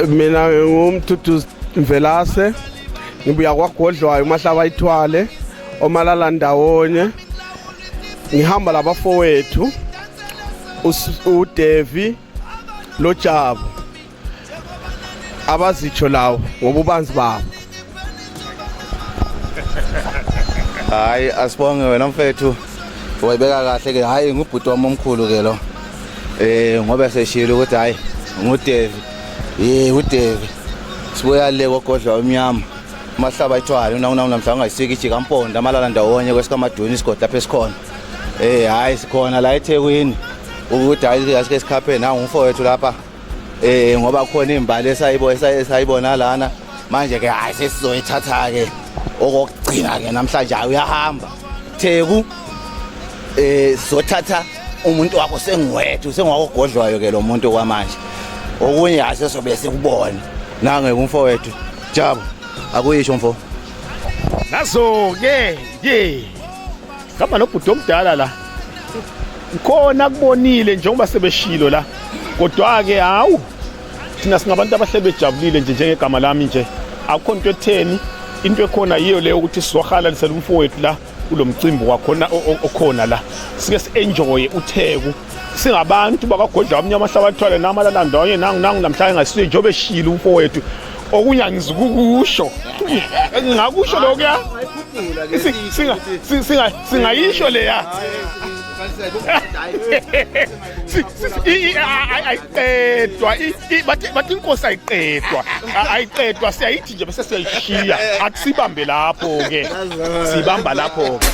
Mina ngumduduzi Mvelase ngibuya kwaGodlwayo mahlaba ithwale omalala ndawonye ngihamba labafowethu uDevi loJabu abazitsho lawo ngobubanzi babo. Hayi asibonge wena mfethu wayibeka kahle ke. Hayi ngubhuti wami omkhulu ke lo ngoba seshilo ukuthi hayi nguDevi uDevi sibuya le kwaGodlwayo omnyama mahlaba ithwala namhlanje ungayisika ijika mpondo amalala ndawonye kwesikamaduni isigoda lapha esikhona. Hayi sikhona la eThekwini ukuthi hayi asike sikhaphe nangu umfowethu lapha ngoba khona imbali esayibona lana manje ke hayi sesizoyithatha ke okugcina ke namhlanje uyahamba Theku sizothatha umuntu wakho sengiwethu sengiwakoGodlwayo ke lo muntu kwamanje okunye hase sobe sikubone nange umfowethu Jabu akuyisho mfo nazo ke ngaba nobhuti omdala la khona kubonile njengoba sebeshilo la kodwa ke hawu thina singabantu abahle bejabulile nje njengegama lami nje akukho into etheni into ekhona yiyo leyo ukuthi sizohalalisela umfowethu la kulomcimbi wakhona okhona la sike si-enjoy uTheku singabantu bakaGodlwayo omnyama hlabathwale namalala ndawonye nangu namhlanje ngasiyo njengoba eshilo umfowethu okunye angizukusho ngakusho lokho ya singayisho le ya ayiqedwa bathi inkosi ayiqedwa siyayithi nje bese siyayishiya akusibambe lapho ke sibamba lapho ke.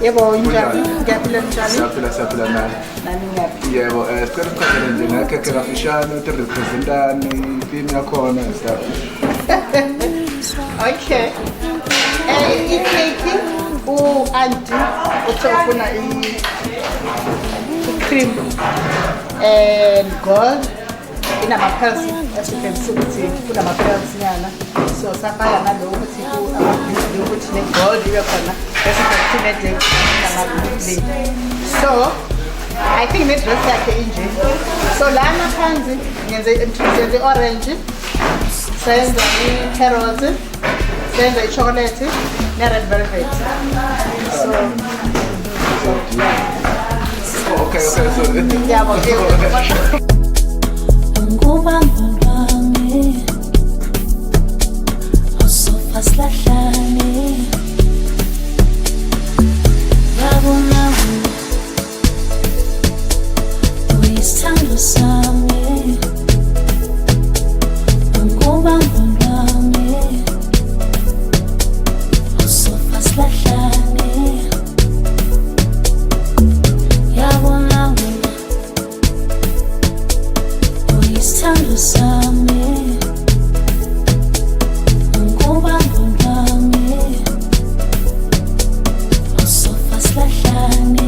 Yebo njani ngiyaphila njani siyaphila nani nani yebo sicela siqhathele nje nakhekhe kafishane uthi representani team yakhona stuff. Okay ikeki anti uthofuna cream and gold inama-pearls as you can see ukuthi kunama-pearls nyana so safaya naloko ukuthi ukuthi ne-gold ibe khona bese kuphinde nama-blue. So I think ne-dress yakhe inje so lana phansi ngenze i-orange senza i-carrot senza i-chocolate ne-red velvet so Okay so yabo Ngubambami Osofa slahlani Yabona Uyisithando sami Ngubambami Osofa slahlani Yabona Uyisithando sami Ngubambami Osofa slahlani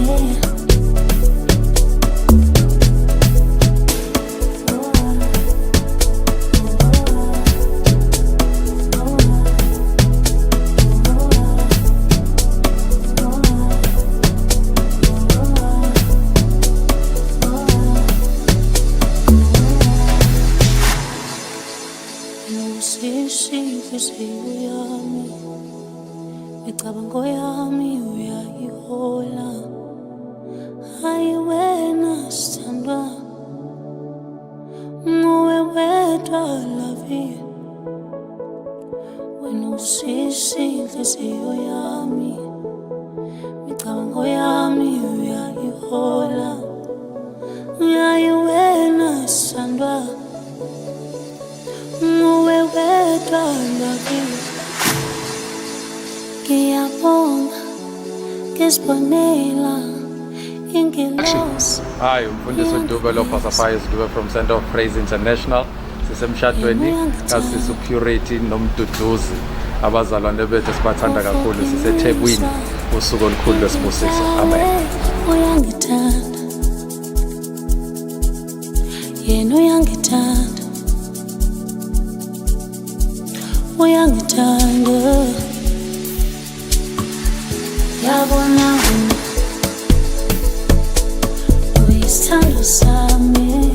Inhliziyo yami Micabango yami uyayihola Hayi wena sithandwa Nguwe wedwa lavi Wena Ingizwisisi inhliziyo yami, imicabango yami uyayihola, uyayiwena sithandwa, uwe wedwa lwakiwe. Ngiyabonga ngisibonela ingilosi. Hi, Mduduzi Mvelase from Center of Praise International. Sisemshadweni kaSisupurity noMduduzi. Abazalwane bethu sibathanda kakhulu, siseThekwini usuku olukhulu lwesibusiso. Amen. Uyangithanda, yena uyangithanda, uyangithanda. Yabona wena uyisithando sami,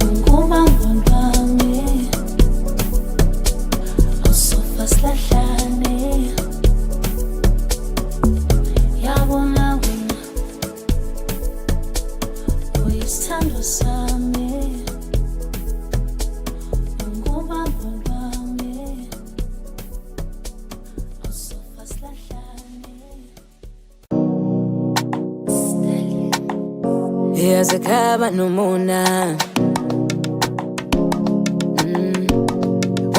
ungubambo lwami, awusofa silahlane. Yabona wena uyisithando sami, ungubambo lwami, awusofa silahlane. Yazakhaba nomona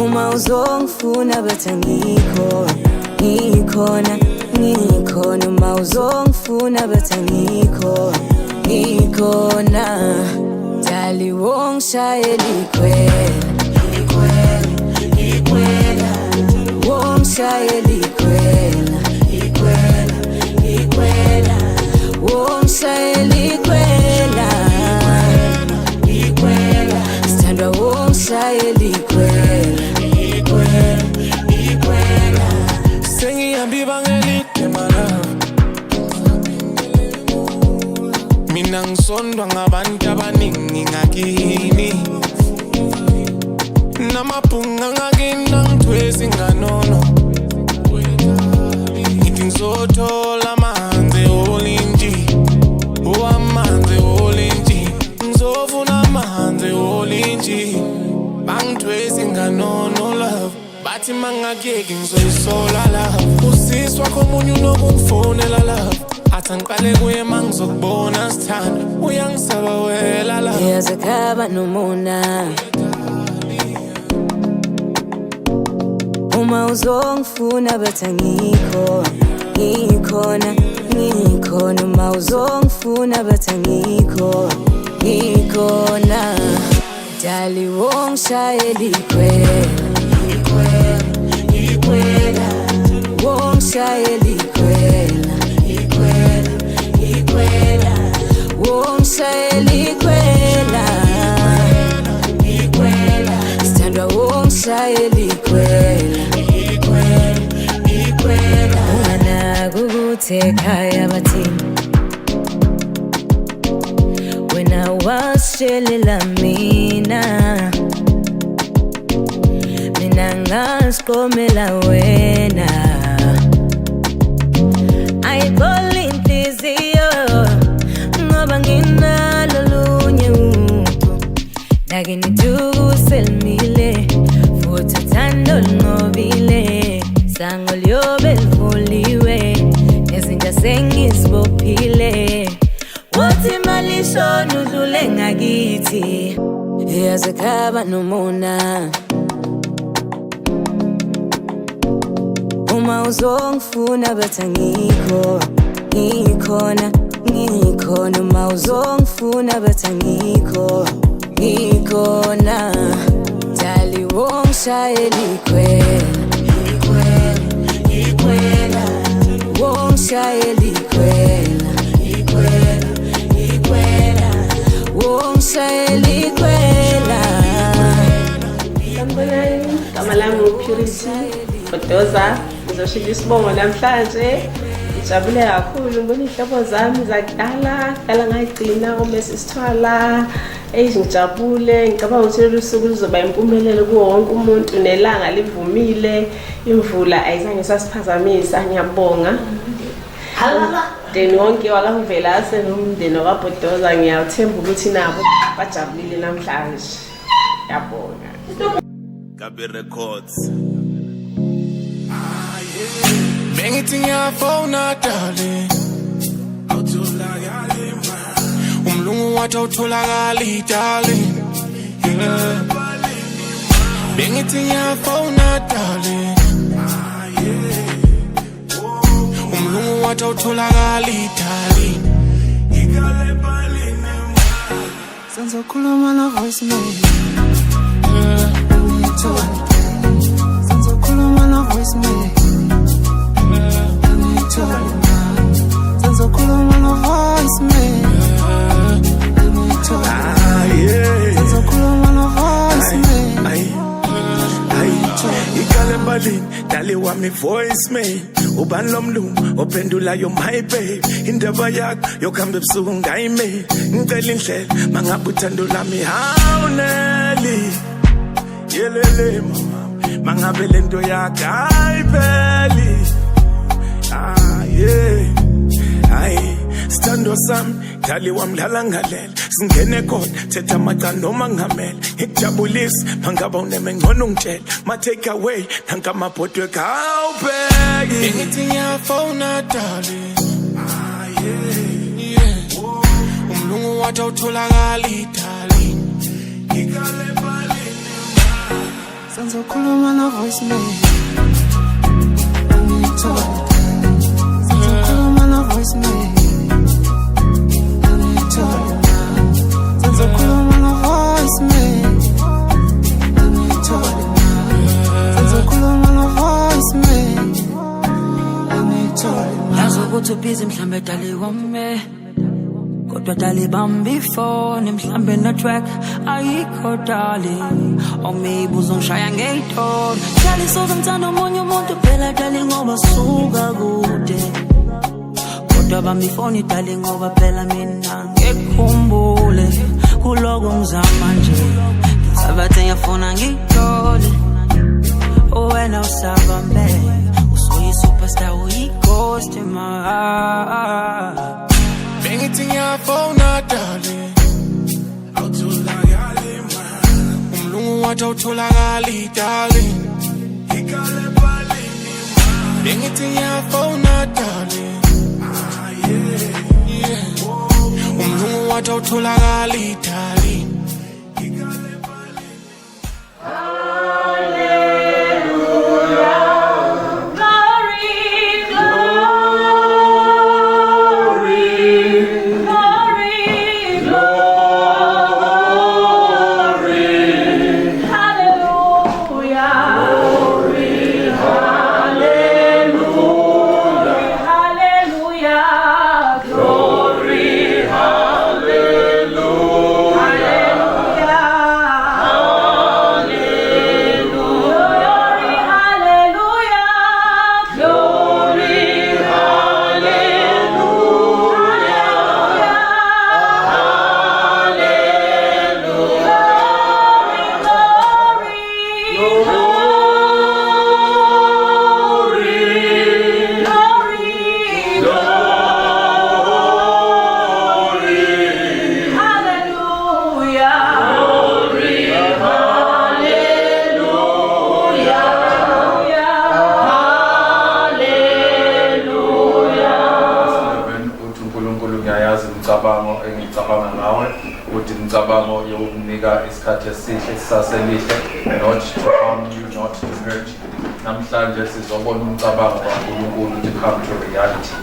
uma uzongifuna bathi ngikhona uma uzongifuna bathi ngikhona dali wongishayela ikhwela wongishayela ikhwela wongishayela ikhwela sithandwa wongishayela ikhwela sengihamba ibanga elide mana, mina ngisondwa ngabantu abaningi ngakini, namabhunga ngakini angithwezi nganono, ngithi ngizothola amanzi olinji, amanzi olinji, ngizofuna amanzi olinji, bangithwezi nganono love, bathi mangakuyeki ngizoyisola love, usisi wakho omunye unokungifonela love, athi angiqale kuye mangizokubona sithanda, uyangisaba wela love. Yazakhaba nomona uma uzongifuna bathi ngikhona uma uzongifuna bathi ngikhona dali wongishayela ikhwela wongishayela ikhwela wongishayela ikhwela sithandwa wongishayela ikhwela unganaki ukuthi ekhaya bathini, wena wasishelela mina ngasiqomela wena, ayikhola inhliziyo ngoba nginalo lunye uqu, lakini tukuselimile futhi uthando lunqobile, sango liyobe livuliwe nezinto sengizibophile, wothi malishona udlule ngakithi. Yazakhaba nomona uma uzongifuna bathi ngikhona uma uzongifuna bathi ngikhona dali wongishayela ikhwela wongishayela ikhwela wongishayela ikhwela. Sanibonani, igama lami uPurity Bhodoza. Ngizoshila isibongo namhlanje. Ngijabule kakhulu ngibona izihlobo zami zakudala ngayigcina umese sithwala. Ngijabule ngicabanga ukuthi lolu suku luzoba impumelelo kuwo wonke umuntu, nelanga livumile, imvula ayizange sasiphazamisa. Ngiyabonga umndeni wonke wakaMvelase nomndeni wakwaBhodoza, ngiyawuthemba ukuthi nabo bajabulile namhlanje. Ngiyabonga. Gabi Records. Bengithi ngiyafona darling. Awutholakali man. Umlungu wathi awutholakali darling. Bengithi ngiyafona darling. Umlungu wathi awutholakali darling. Senzokhuluma na voicemail. Senzokhuluma na voicemail. Senzokhuluma na voicemail. Senzokhuluma na voicemail. Ikale balini dali wami voicemail. Ubani lomlungu ophendulayo my babe. Indaba yakho yokuhamba ebusuku ngayimeli. Ngicela indlela mangabe uthando lami hawuneli. Yelele mama mangabe lento yakho ayipheleli. Stando sami dali wamdlala ngalela singene khona thetha amacala noma ngamela ngikujabulisa mangaba uneme ngcono ngitshela ma take away nanka amabhodwe khawubheki ngithi ngiyafona darling umlungu wathi awutholakali darling ngikale balini senzokhuluma na voicemail senzokhuluma na voicemail senzokhuluma na voicemail senzokhuluma na voicemail yazi ukuthi ubhizi mhlambe dali wami kodwa dali bambi phone mhlambe na track ayikho darling or maybe uzongishaya ngeyitona dali sozomthanda omunye umuntu phela dali ngoba suka kude kodwa bambi phone dali ngoba phela mina ngekhumbule kuloko ngizama nje ngisabathe ngiyafuna ngitole wena usabambe usuyi superstar uyighost my heart bengithi ngiyafona darling awutholakali man umlungu wathi awutholakali darling ikale balini man bengithi ngiyafona darling umlungu wathi awutholakali darling ikale balini. engicabanga ngawe ukuthi ngicabanga yokunika isikhathi esihle sisaselihle not to harm you not to hurt you namhlanje sizobona umcabango kaNkulunkulu ukuthi come to reality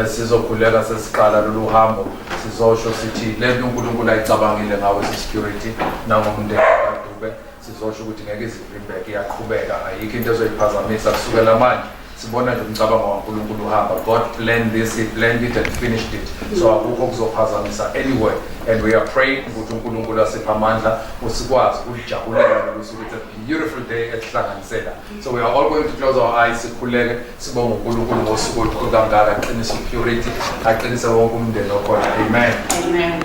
esizokhuleka sesiqala lolu hambo sizosho sithi lento uNkulunkulu ayicabangile ngawe security nangomndeni kaDube sizosho ukuthi ngeke izivimbeke iyaqhubeka ayikho into ezoyiphazamisa kusukela manje sibona nje umcabango kaNkulunkulu uhamba God planned this, he planned it and finished it so akukho kuzophazamisa anyway and we are praying ukuthi uNkulunkulu asiphe amandla usikwazi ukujabulela ukuthi it's a beautiful day esihlanganisela so we are all going to close our eyes sikhuleke sibonge uNkulunkulu ngosuku olukangaka aqinisa purity aqinisa wonke umndeni okhona amen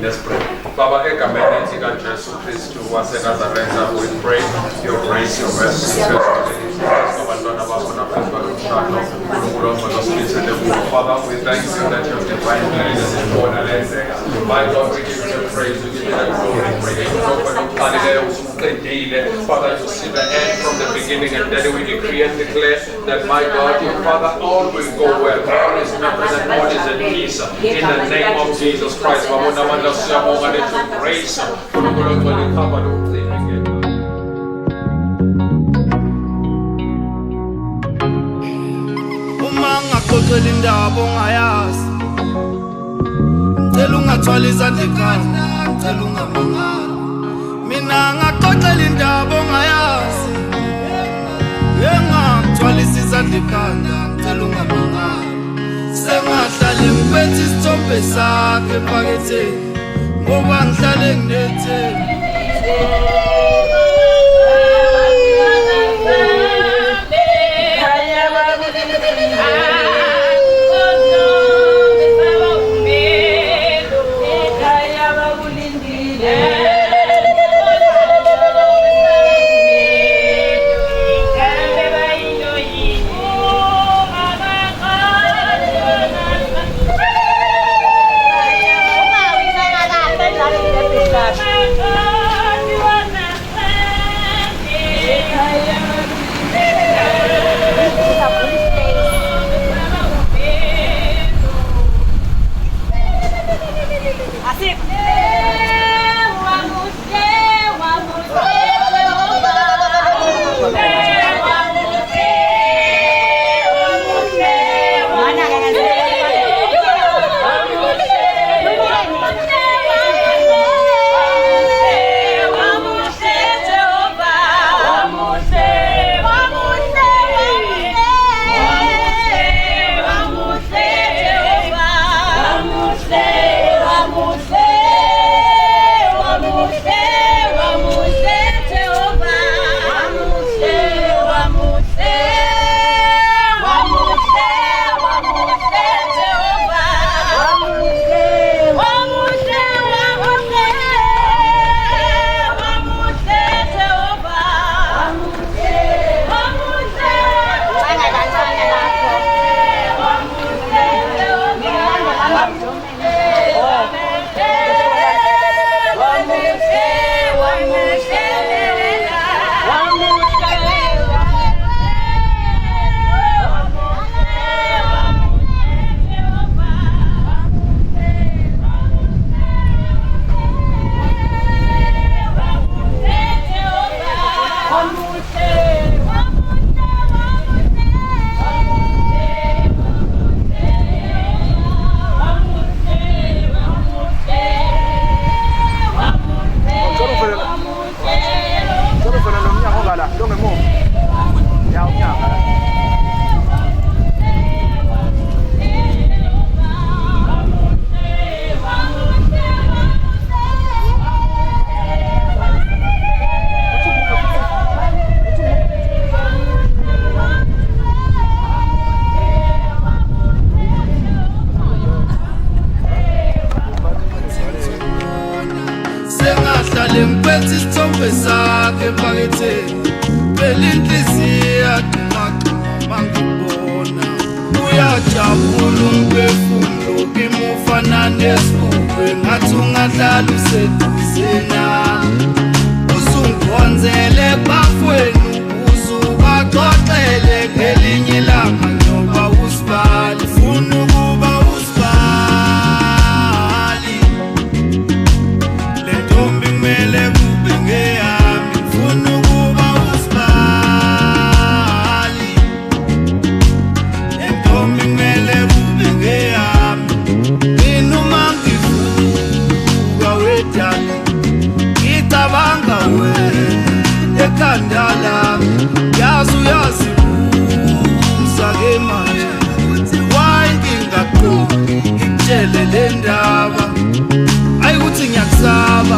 let's pray Baba egameni likaJesu Kristu waseNazaretha we pray your grace your mercy abantwana bakho naphezulu Father, we thank you that your divine plan is in order. My God, we give you the praise, we give you the glory, we give you the Father, you see the end from the beginning, and then we decree and declare that, my God, your Father, all will go well. All is members and all is at peace. In the name of Jesus Christ. Grace. Xoxela indaba ongayazi ngicela ungathwala izandla ekhanda ngicela ungamangala mina ngaxoxela indaba ongayazi ngingakthwalisa izandla ekhanda ngicela ungamangala sengahlale ngiphethe isithombe sakhe ephaketheni ngoba ngihlale nginethemba ngiphethe isithombe sakhe ephaketheni phela inhliziyo adumaquma mangibona uyajabula umphefumulo imufana nesibukwe ngathi ungadlala useduzena usungikhonzele bafweni uzubaxoxele ngelinye ilanga njoba usibali ufuna ukuba usibali le ntombi kumele kube ngeyami ufuna ukuba usibali le ntombi kumele kube ngeyami mina uma ngivuka wedala ngicabanga wena ekhanda lami yazi uyazibuza-ke manje why ngingaqondi ngikutshele le ndaba ayi ukuthi ngiyakusaba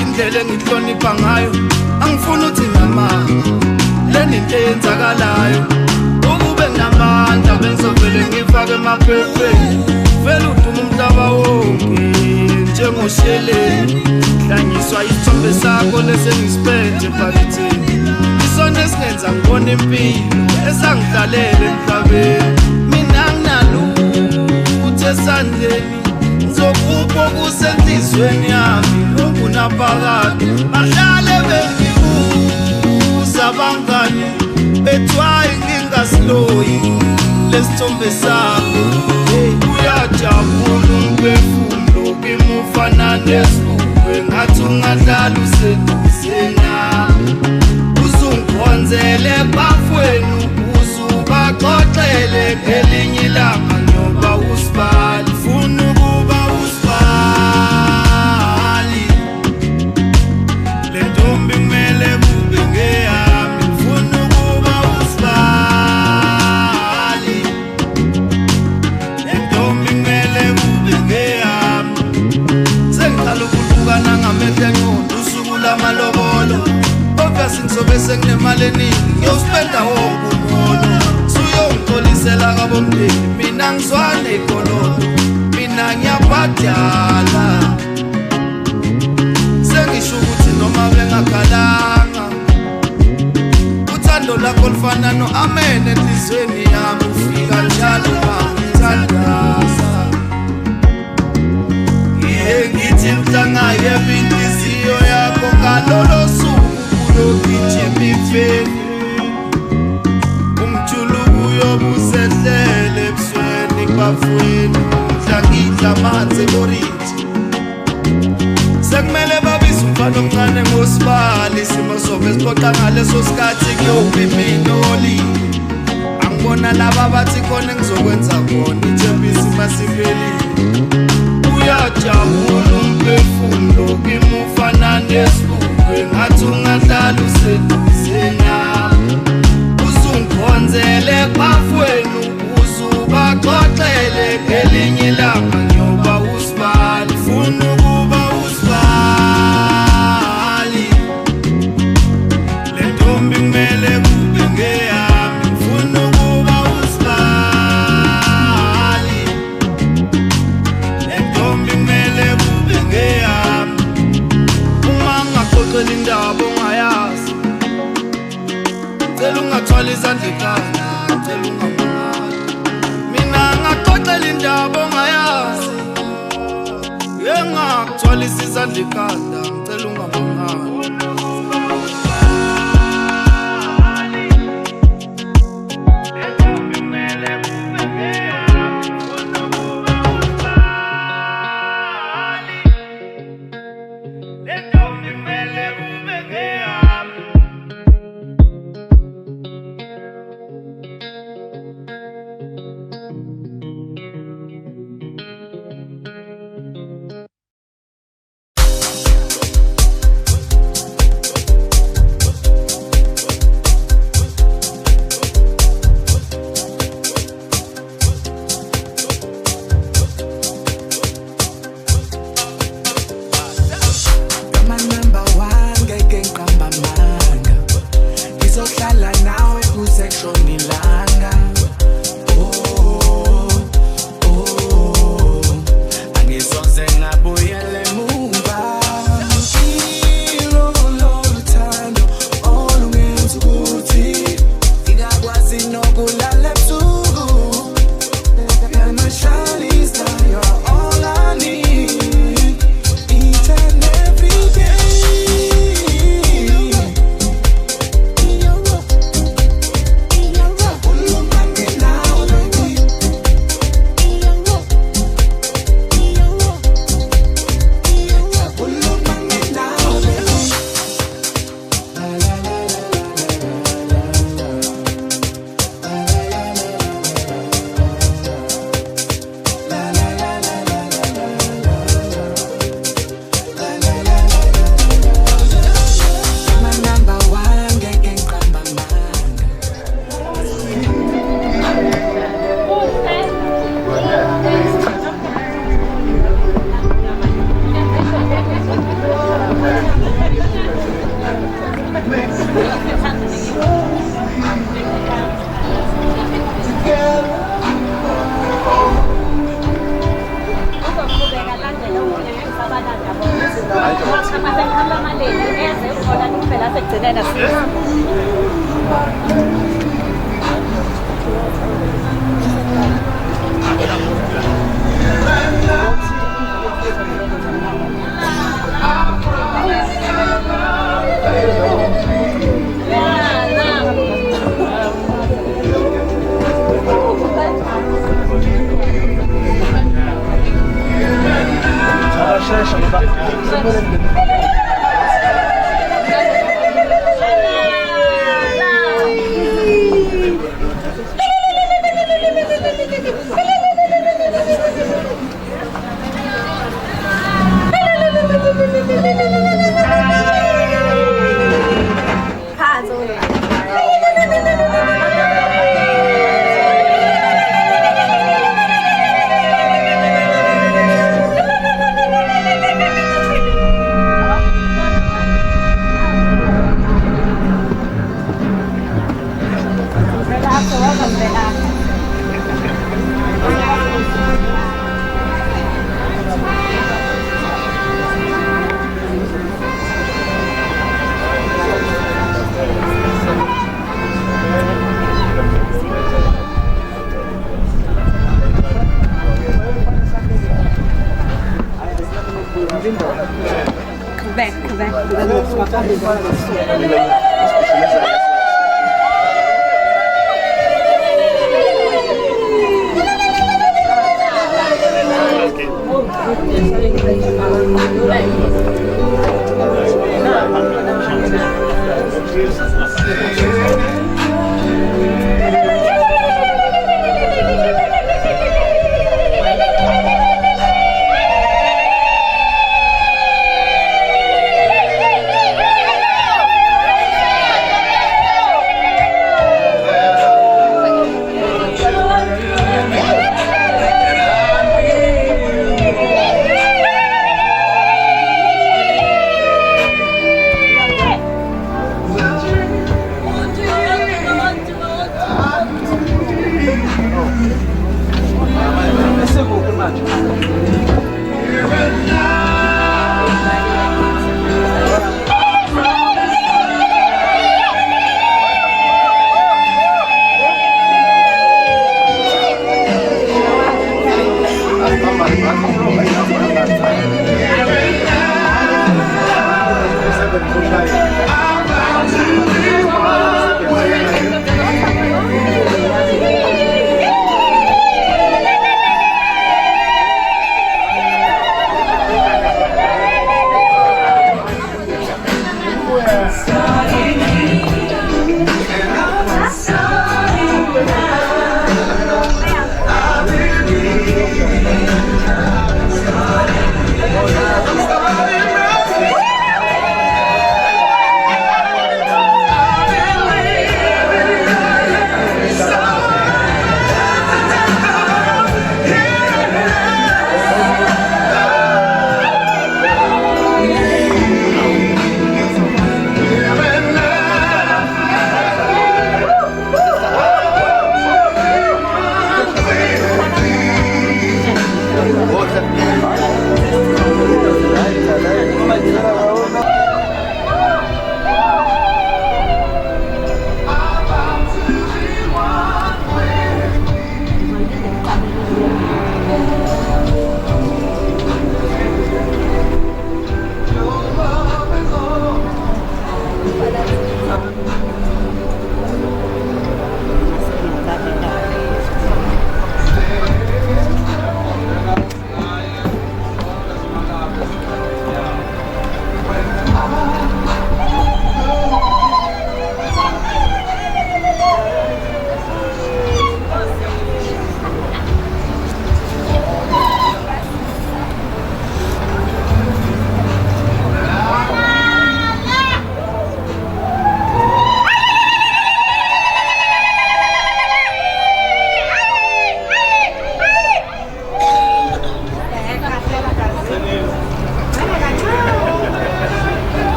indlela engihlonipha ngayo angifuni ukuthi ngamanga leni into eyenzakalayo ukube nginamandla bengizovele ngifake emaphepheni vele udume umhlaba wonke njengosheleni hlanyiswa isithombe sakho lesengisiphethe ephaketheni isona esingenza ngibona impilo esangidlalele emhlabeni mina nginalutho esandleni ngizokupha okusenhlizweni yami unaphakade bahlale bengibuza bangani bethwayi ngingasloyi lesithombe sakho uyajabula umphefumulo kimufana nesibukwe ngathi ungadlala useduzena uzungikhonzele bafweni uzubaxoxele ngelinye ilanga nyoba usibali funa ukuba usibali le ntombi kumele kube ngeyami funa ukuba usibali le ntombi kumele kube ngeyami sengiqala ukuhlukana ngamehlo engqondo usuku lamalobolo obviously ngizobe senginemali eningi ngiyosipenda wonke umholo suyongixolisela kabomndeni mina ngizwane ikololo mina ngiyabhadala sengisho ukuthi noma bengakhalanga uthando lakho lufana no-amen enhlizweni yami ufika njalo mangithandaza ngithi mhlangayeba inhliziyo yakho ngalolo suku kulogijima ifeni umjuluko uyobusehlele ebusweni bafweni mhlangidla amanzi eboriji sekumele babize umfana omncane ngosibali isimo sobe siphoqa ngaleso sikhathi kuyophimina angibona laba bathi khona engizokwenza khona ithembisi masiphelile uyajabula umphefumulo kimufana nesibukwe ngathi ungadlala useduzena uzungikhonzele bafweni uzubaxoxele ngelinye ilanga nyoba usibali funa ukuba usibali le ntombi kumele kube ngeyami funa ukuba usibali le ntombi kumele kube ngeyami uma ngaxoxela indaba ongayazi cela ungathwala izandla ekhanda cela ungamangali mina ngaxoxela indaba ongayazi ngakuthwalisa izandla ekhanda ngicela ungamangali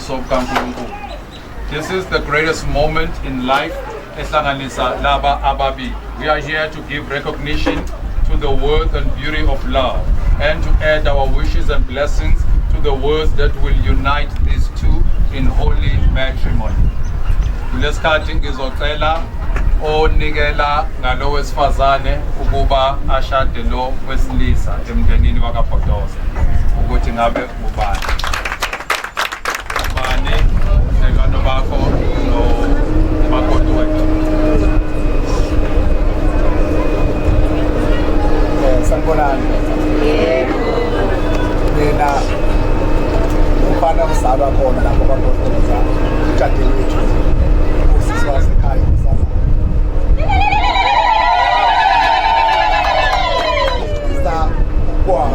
ubuso bukaNkulunkulu. This is the greatest moment in life ehlanganisa laba ababili. We are here to give recognition to the worth and beauty of love and to add our wishes and blessings to the words that will unite these two in holy matrimony. Kulesikhathi ngizocela onikela ngalo wesifazane ukuba ashade lo wesilisa emndenini wakaBhodoza ukuthi ngabe ubani. Ubani nekano bakho no makoti wethu. Sanibonani. Mina ufana usaba khona lapho kwaBhodoza utshade wethu usisi wasekhaya usaba. Isa kwa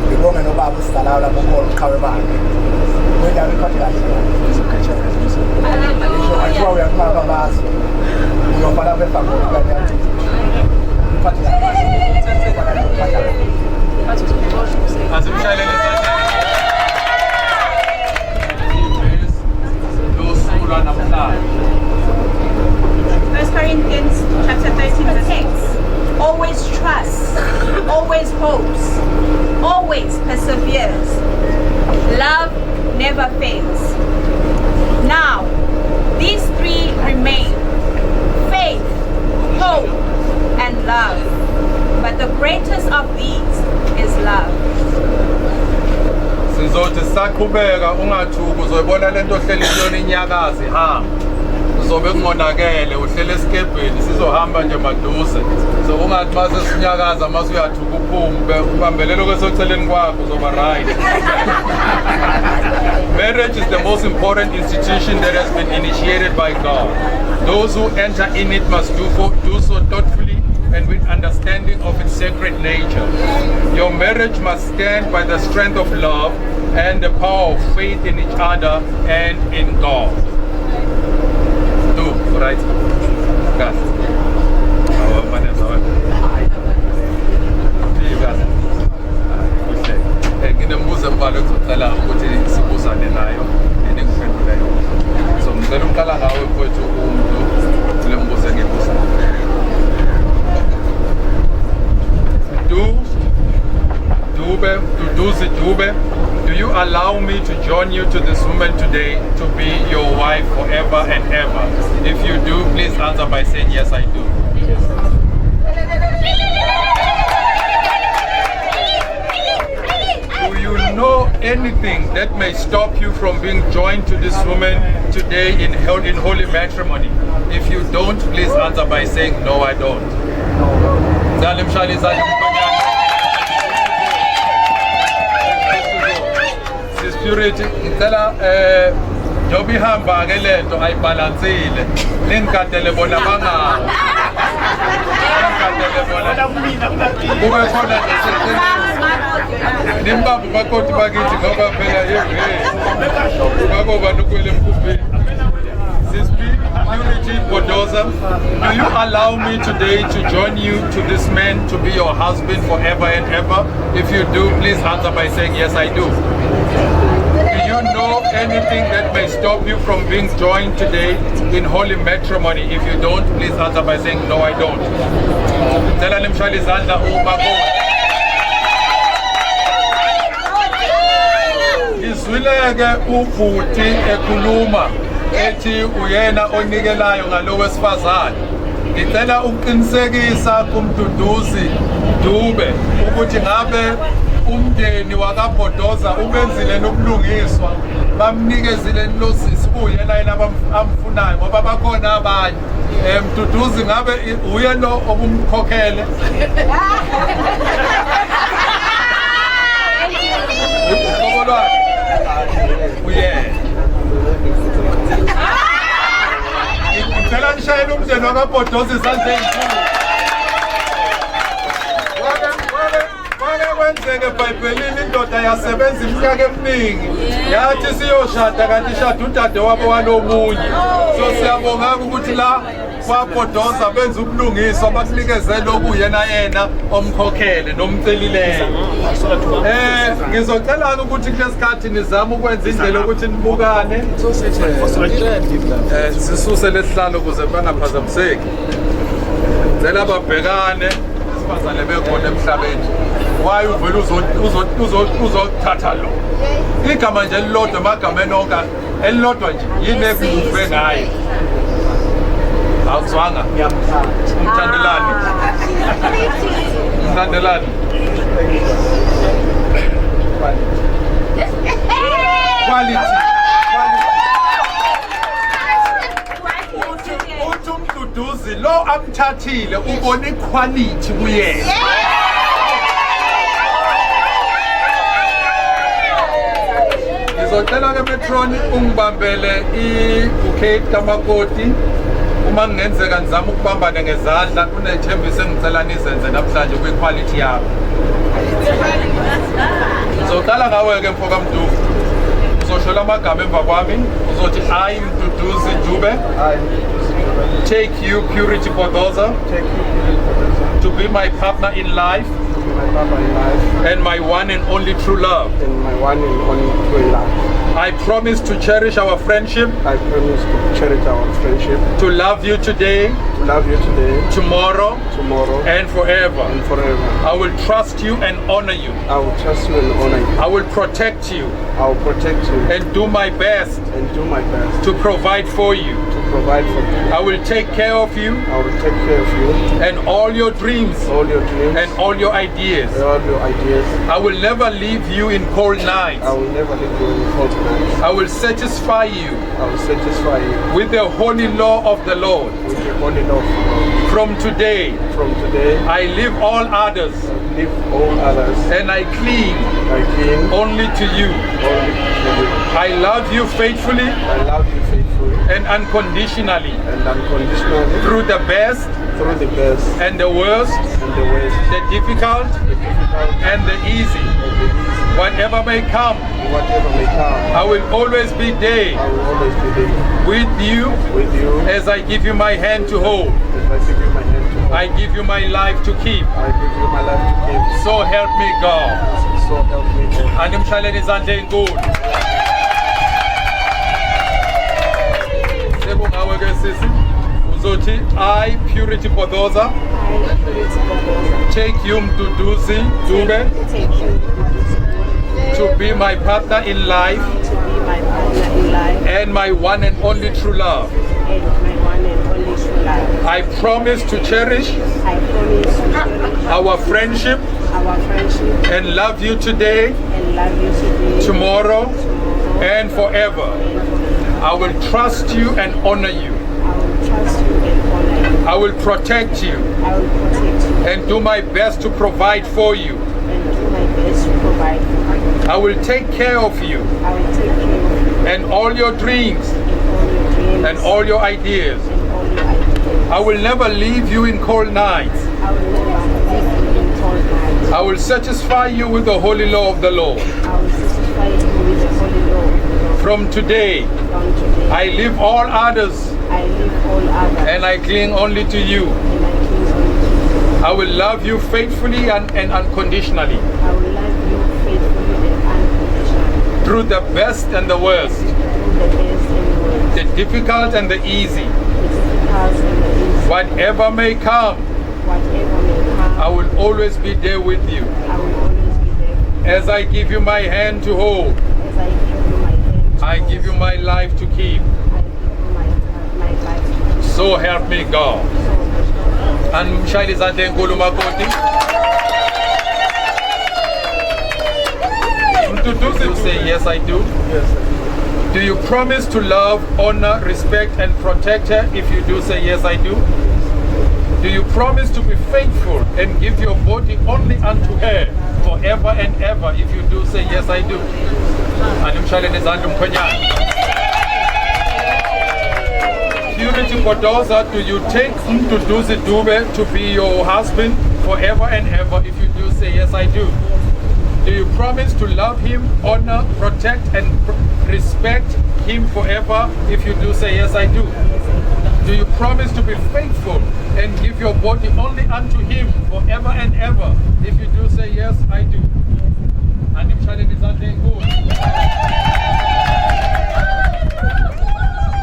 ngibonge nobaba usidalayo lapho khona uqhawe bakhe. Wena ngiphathe kahle. Ngisho athiwa uyakhamba bazo. Uyobhala befakho kanti. Ngiphathe kahle. Asimshayelele isandla. Losula namhlanje. 1 Corinthians chapter 13 verse 6. Always trusts, always hopes, always perseveres. Love never fails. Now, these three remain: faith, hope, and love. But the greatest of these is love. Sizothi saqhubeka ungathuki uzoyibona lento ohleli kuyona inyakazi hamba. Uzobe kungonakele uhlele esikebheni sizohamba nje maduze. So ungathi mase sinyakaza mase uyathuka uphumbe ubambelele kwesoceleni kwakho uzoba right. Marriage is the most important institution that has been initiated by God. Those who enter in it must do so thoughtfully and with understanding of its sacred nature. Your marriage must stand by the strength of love and the power of faith in each other and in God. Do, right? Guys. Our manners are nginembuzo mbalo ekuzoqala ukuthi sibuzane nayo eningiphendulayo. So ngicela uqala ngawe mfowethu umuntu kule mbuzo engibuza. Dube, do you allow me to join you to this woman today to be your wife forever and ever? If you do, please answer by saying yes, I do. Do you know anything that may stop you from being joined to this woman today in holy matrimony? If you don't, please answer by saying no, I don't. Purity, ngicela njobi hamba ke lento ayibalansile ningikadele bona bangawo ningikadele bona kube khona nimbambe makoti bakithi ngoba phela bakoba nokwele emkhumbeni. Purity Bhodoza, do you allow me today to join you to this man to be your husband forever and ever? If you do, please answer by saying yes, I do. Do you know anything that may stop you from being joined today in holy matrimony? If you don't, please answer by saying no, I don't. Tell him shali zandla ubako. Izwileke ubhuti ekhuluma ethi uyena onikelayo ngalo wesifazane. Ngicela ukuqinisekisa kuMduduzi Dube ukuthi ngabe umndeni wakaBhodoza ubenzile nobulungiswa bamnikezile losisi kuyena yena abamfunayo ngoba bakhona abanye. Mduduzi ngabe uye lo obumkhokhele? Uye. Ngicela nishayele umndeni wakaBhodoza isandla ezinkulu. Kwenzeke eBhayibhelini indoda yasebenza iminyaka eminingi yathi siyoshada kanti ishada udade wabo walomunye. So siyabonga ukuthi la kwaBhodoza benza ubulungiswa bakunikeze lokuyena yena omkhokhele nomcelileyo. Ngizocela ukuthi kulesikhathi nizame ukwenza indlela ukuthi nibukane. Sisuse lesihlalo ukuze bangaphazamiseki. Ngicela babhekane sibazale bekhona emhlabeni. Why uvela uzothatha lo? Igama nje elilodwa amagameni onke elilodwa nje yini ekuve ngayo. Awuzwanga? Umthandelani. Umthandelani. Quality. Uthi uMduduzi lo amthathile ubona iquality kuyena. Ngizocela ke Metroni ungibambele i-bouquet kamakoti. Uma ngenzeka nizama ukubambana ngezandla kunethembiso engicela nizenze namhlanje kwi-quality yakho. Ngizocala ngawe ke mfoka Mdudu. Uzoshola amagama emva kwami. Uzothi I Mduduzi Dube. Take you Purity Bhodoza. To be my partner in life. And my one and only true love. I promise to cherish our friendship. To love you today. Tomorrow. And forever. I will trust you and honor you. I will protect you. And do my best. To provide for you. I will take care of you. And all your dreams. And all your ideas. I will never leave you in cold nights. I will satisfy you. With the holy law of the Lord. From today, I leave all others. And I cling only to you. I love you faithfully. And unconditionally. Through the best. And the worst. The difficult. And the easy. Whatever may come. I will always be there. With you. As I give you my hand to hold. I give you my life to keep. So help me God. Animshaleni izandla ezinkulu. Sebungawe ke sisi. Uzothi I Purity Bhodoza. Take you Mduduzi Dube. To be my partner in life. And my one and only true love. I promise to cherish our friendship and love you today, tomorrow, and forever. I will trust you and honor you. I will protect you and do my best to provide for you. I will take care of you and all your dreams and all your ideas. I will never leave you in cold nights. I will satisfy you with the holy law of the Lord. From today, I leave all others and I cling only to you. I will love you faithfully and unconditionally. Through the best and the worst. The difficult and the easy. Whatever may come, I will always be there with you. As I give you my hand to hold, I give you my life to keep. So help me God. And mshayeli izandla ezinkulu makoti. Mduduzi, you say yes I do. Do you promise to love, honor, respect and protect her? If you do, say yes I do. Do you promise to be faithful and give your body only unto her forever and ever? If you do, say yes I do. Animshaleni izandla umkhwenyana. Purity Bhodoza, do you take Mduduzi Dube to be your husband forever and ever? If you do, say yes I do. Do you promise to love him, honor, protect and respect him forever? If you do, say yes I do. Do you promise to be faithful and give your body only unto Him forever and ever? If you do, say yes, I do. And imshaleni izandla enkulu.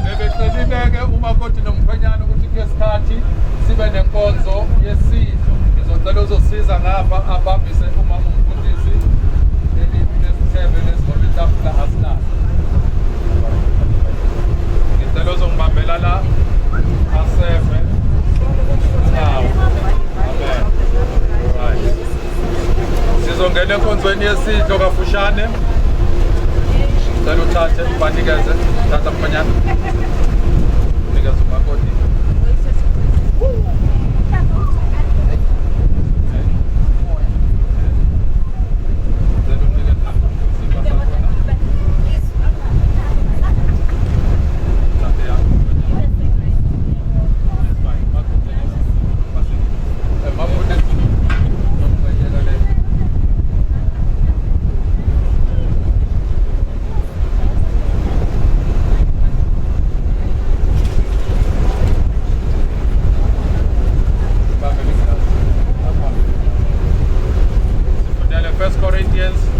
Bebecela uma kodwa nomkhwenyana ukuthi kuyesikhathi sibe nenkonzo yesidlo. Ngizocela uzosiza ngapha abambise uma umfundisi lesithebe lesihola itafula asinayo. Ngicela uzongibambela la asefe. Amen. Right. Sizongena enkonzweni yesidlo kafushane. Ngicela uthathe ubanikeze, tata mkhwenyana. Unikeze umakoti.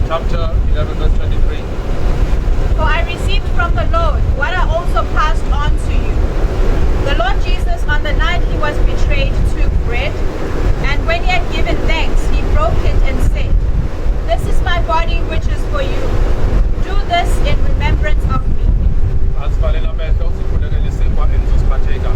Chapter 11, verse 23. For I received from the Lord what I also passed on to you. The Lord Jesus, on the night he was betrayed, took bread, and when he had given thanks, he broke it and said, "This is my body which is for you. Do this in remembrance of me."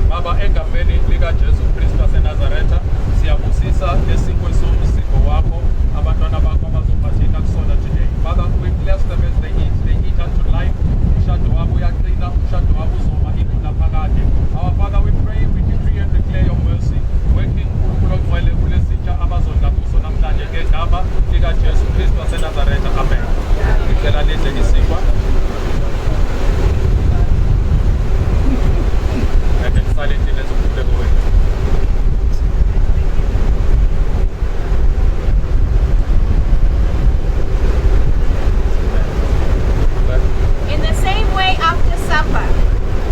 Baba egameni lika Jesu Kristu waseNazaretha siyabusisa lesipho somsipho wakho abantwana bakho abazophatheka kusona today. Father, we bless them as they eat. They eat unto life. Umshado wabo uyaqina, umshado wabo uzoma ikuna phakade. Our Father, we pray, we decree and declare your mercy. Working uNkulunkulu ogcwele kulesitsha abazodla kuso namhlanje ngegama lika Jesu Kristu waseNazaretha. Amen. Ngicela lidle isikwa. Silently, let's put them away. In the same way, after supper,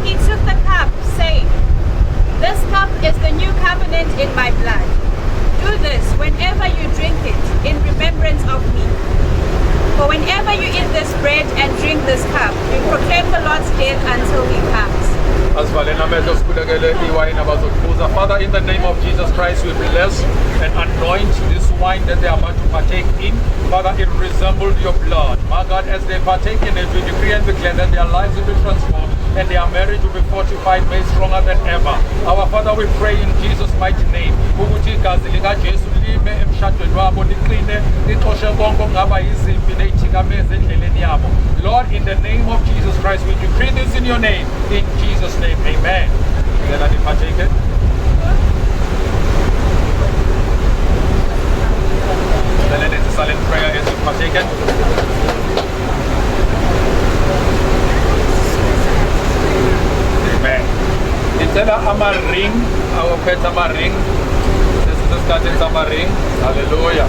he took the cup, saying, "This cup is the new covenant in my blood. Do this whenever you drink it in remembrance of me. For whenever you eat this bread and drink this cup, you proclaim the Lord's death until he comes." Father, in the name of Jesus Christ, we bless and anoint this wine that they are about to partake in. Father, it resembled your blood. My God, as they partake in it, we decree and declare that their lives will be transformed and their marriage will be fortified, made stronger than ever. Our Father, we pray in Jesus' mighty name. Lord, in the name of Jesus Christ, we decree this in your name. In Jesus' name, amen. Then I partake it. Then let it a silent prayer as you partake it. Amen. Itela amaring, our pet amaring. This is the starting amaring. Hallelujah.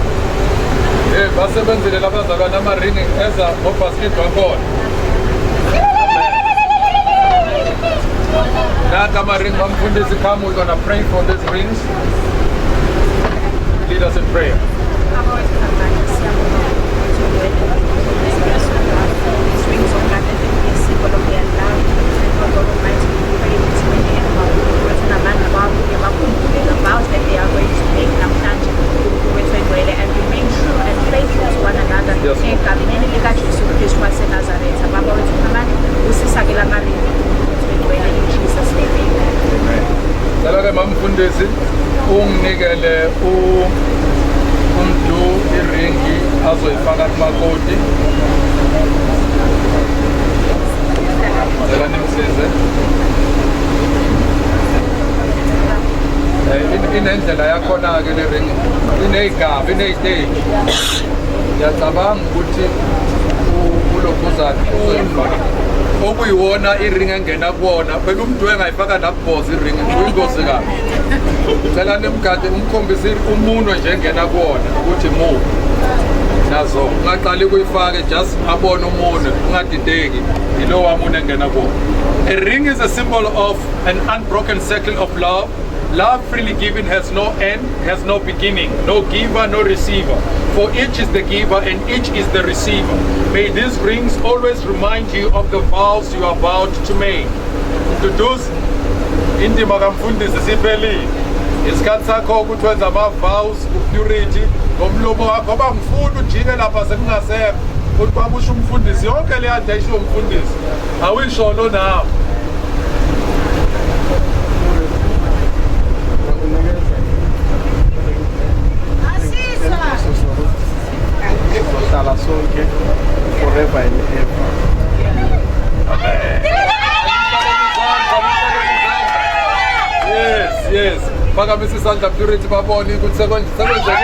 Eh, basebenzile labazalwana amaring eza ngobasket wakhona. Naka amaring bamfundisi come, we're gonna pray for these rings. Lead us in prayer. And remain true and faithful to one another. Egameni lika Jesu Kristu waseNazaretha. Baba wethu mkamani usisakela maringi twegcwele in Jesus name. Amen. Cela ke mamfundisi unginikele umdu iringi azoyifaka kumakoti. Cela nimsize. Inendlela yakhona ke le ring ineyigaba ineyiteji. Ngiyacabanga ukuthi ulokhuzana uzoyifaka okuyiwona iring engena kuwona phela umuntu engayifaka nakubhoza iring kuyingozi kabi. Cela nemgade umkhombise umunwe nje engena kuwona ukuthi mu nazo ungaqali kuyifake just abone umuntu ungadideki yilo wamuna engena kuwo. A ring is a symbol of an unbroken circle of love. Love freely given has no end, has no beginning, no giver, no receiver. For each is the giver and each is the receiver. May these rings always remind you of the vows you are about to make. Mduduzi, indima kamfundisi siphelile. Isikhathi sakho ukuthi wenza ama-vows, purity, ngomlomo wakho bangifuni ujike lapha sekungasekho. Ukuthi babusha umfundisi yonke le yanto ayisho umfundisi. Awuyisho lo nawo. Sizohlala sonke forever and ever. Yes. Phakamisa isandla purity babone ukuthi sekwenzekile.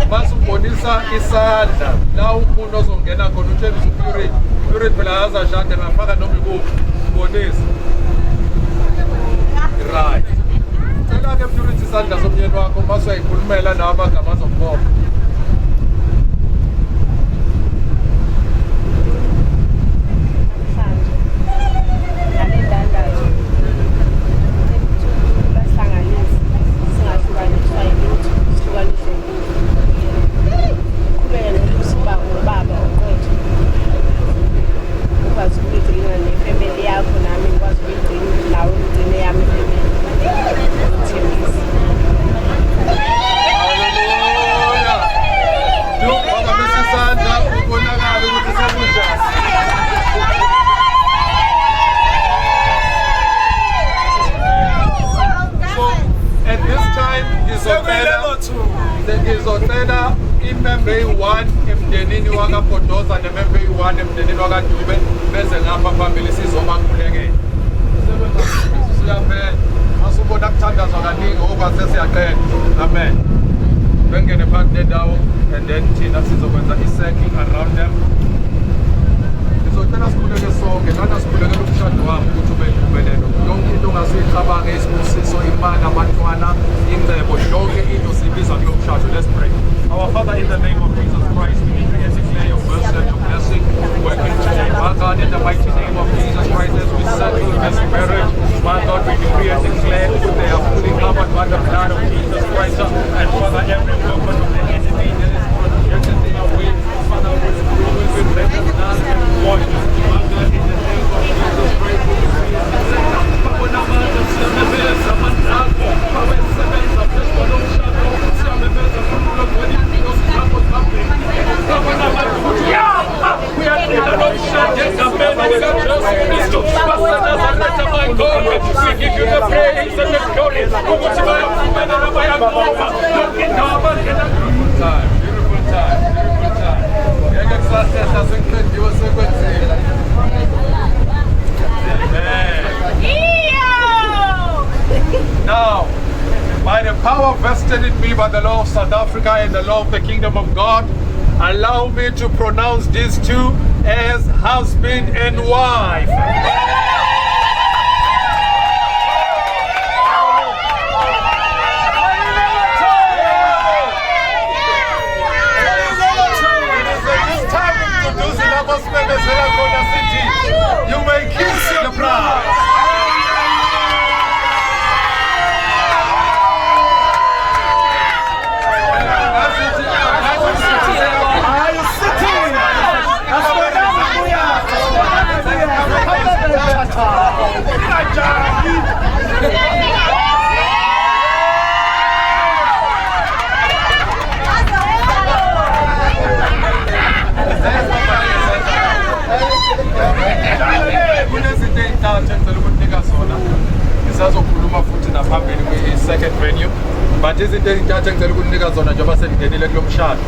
Masubonisa isandla la umuntu ozongena khona utshengisa purity phela azashada ngafaka noma ikuphi ubonisa right. Cela ke purity isandla somyeni wakho masuyayikhulumela nawo amagama azokukhomba. Ngizocela imembe eyi-1 emndenini wakaBhodoza nemembe eyi-1 emndenini wakaDube beze ngapha phambili sizobakhulekela. Siyaphela. Masubona kuthandazwa kaningi okwase siyaqeda. Amen. Bengene phakathi nendawo and then thina sizokwenza i-circle around them. Ngizocela sikhuleke sonke lana sikhulekela umshado wami ukuthi ube yimpumelelo. Yonke into ongasuyicabange isibusiso, imali, abantwana, ingcebo, yonke into sibiza kulo mshado. Let's pray. Our Father, in the name of Jesus Christ, we decree and declare your mercy and your blessing working today. My God, in the mighty name of Jesus Christ, as we settle this marriage, my God, we decree and declare that they are fully covered by the blood of Jesus Christ. And Father, every weapon of the enemy that is projected in our way, Father, will be rendered null and void. My God, in the name of Jesus Christ, we decree and declare. We give you the praise and the glory. Beautiful time. Now, by the power vested in me by the law of South Africa and the law of the kingdom of God, allow me to pronounce these two as husband and wife. You may kiss the bride. Second venue, but izinto ezintathu engicela ukunika zona njengoba sengingenile kulo mshado.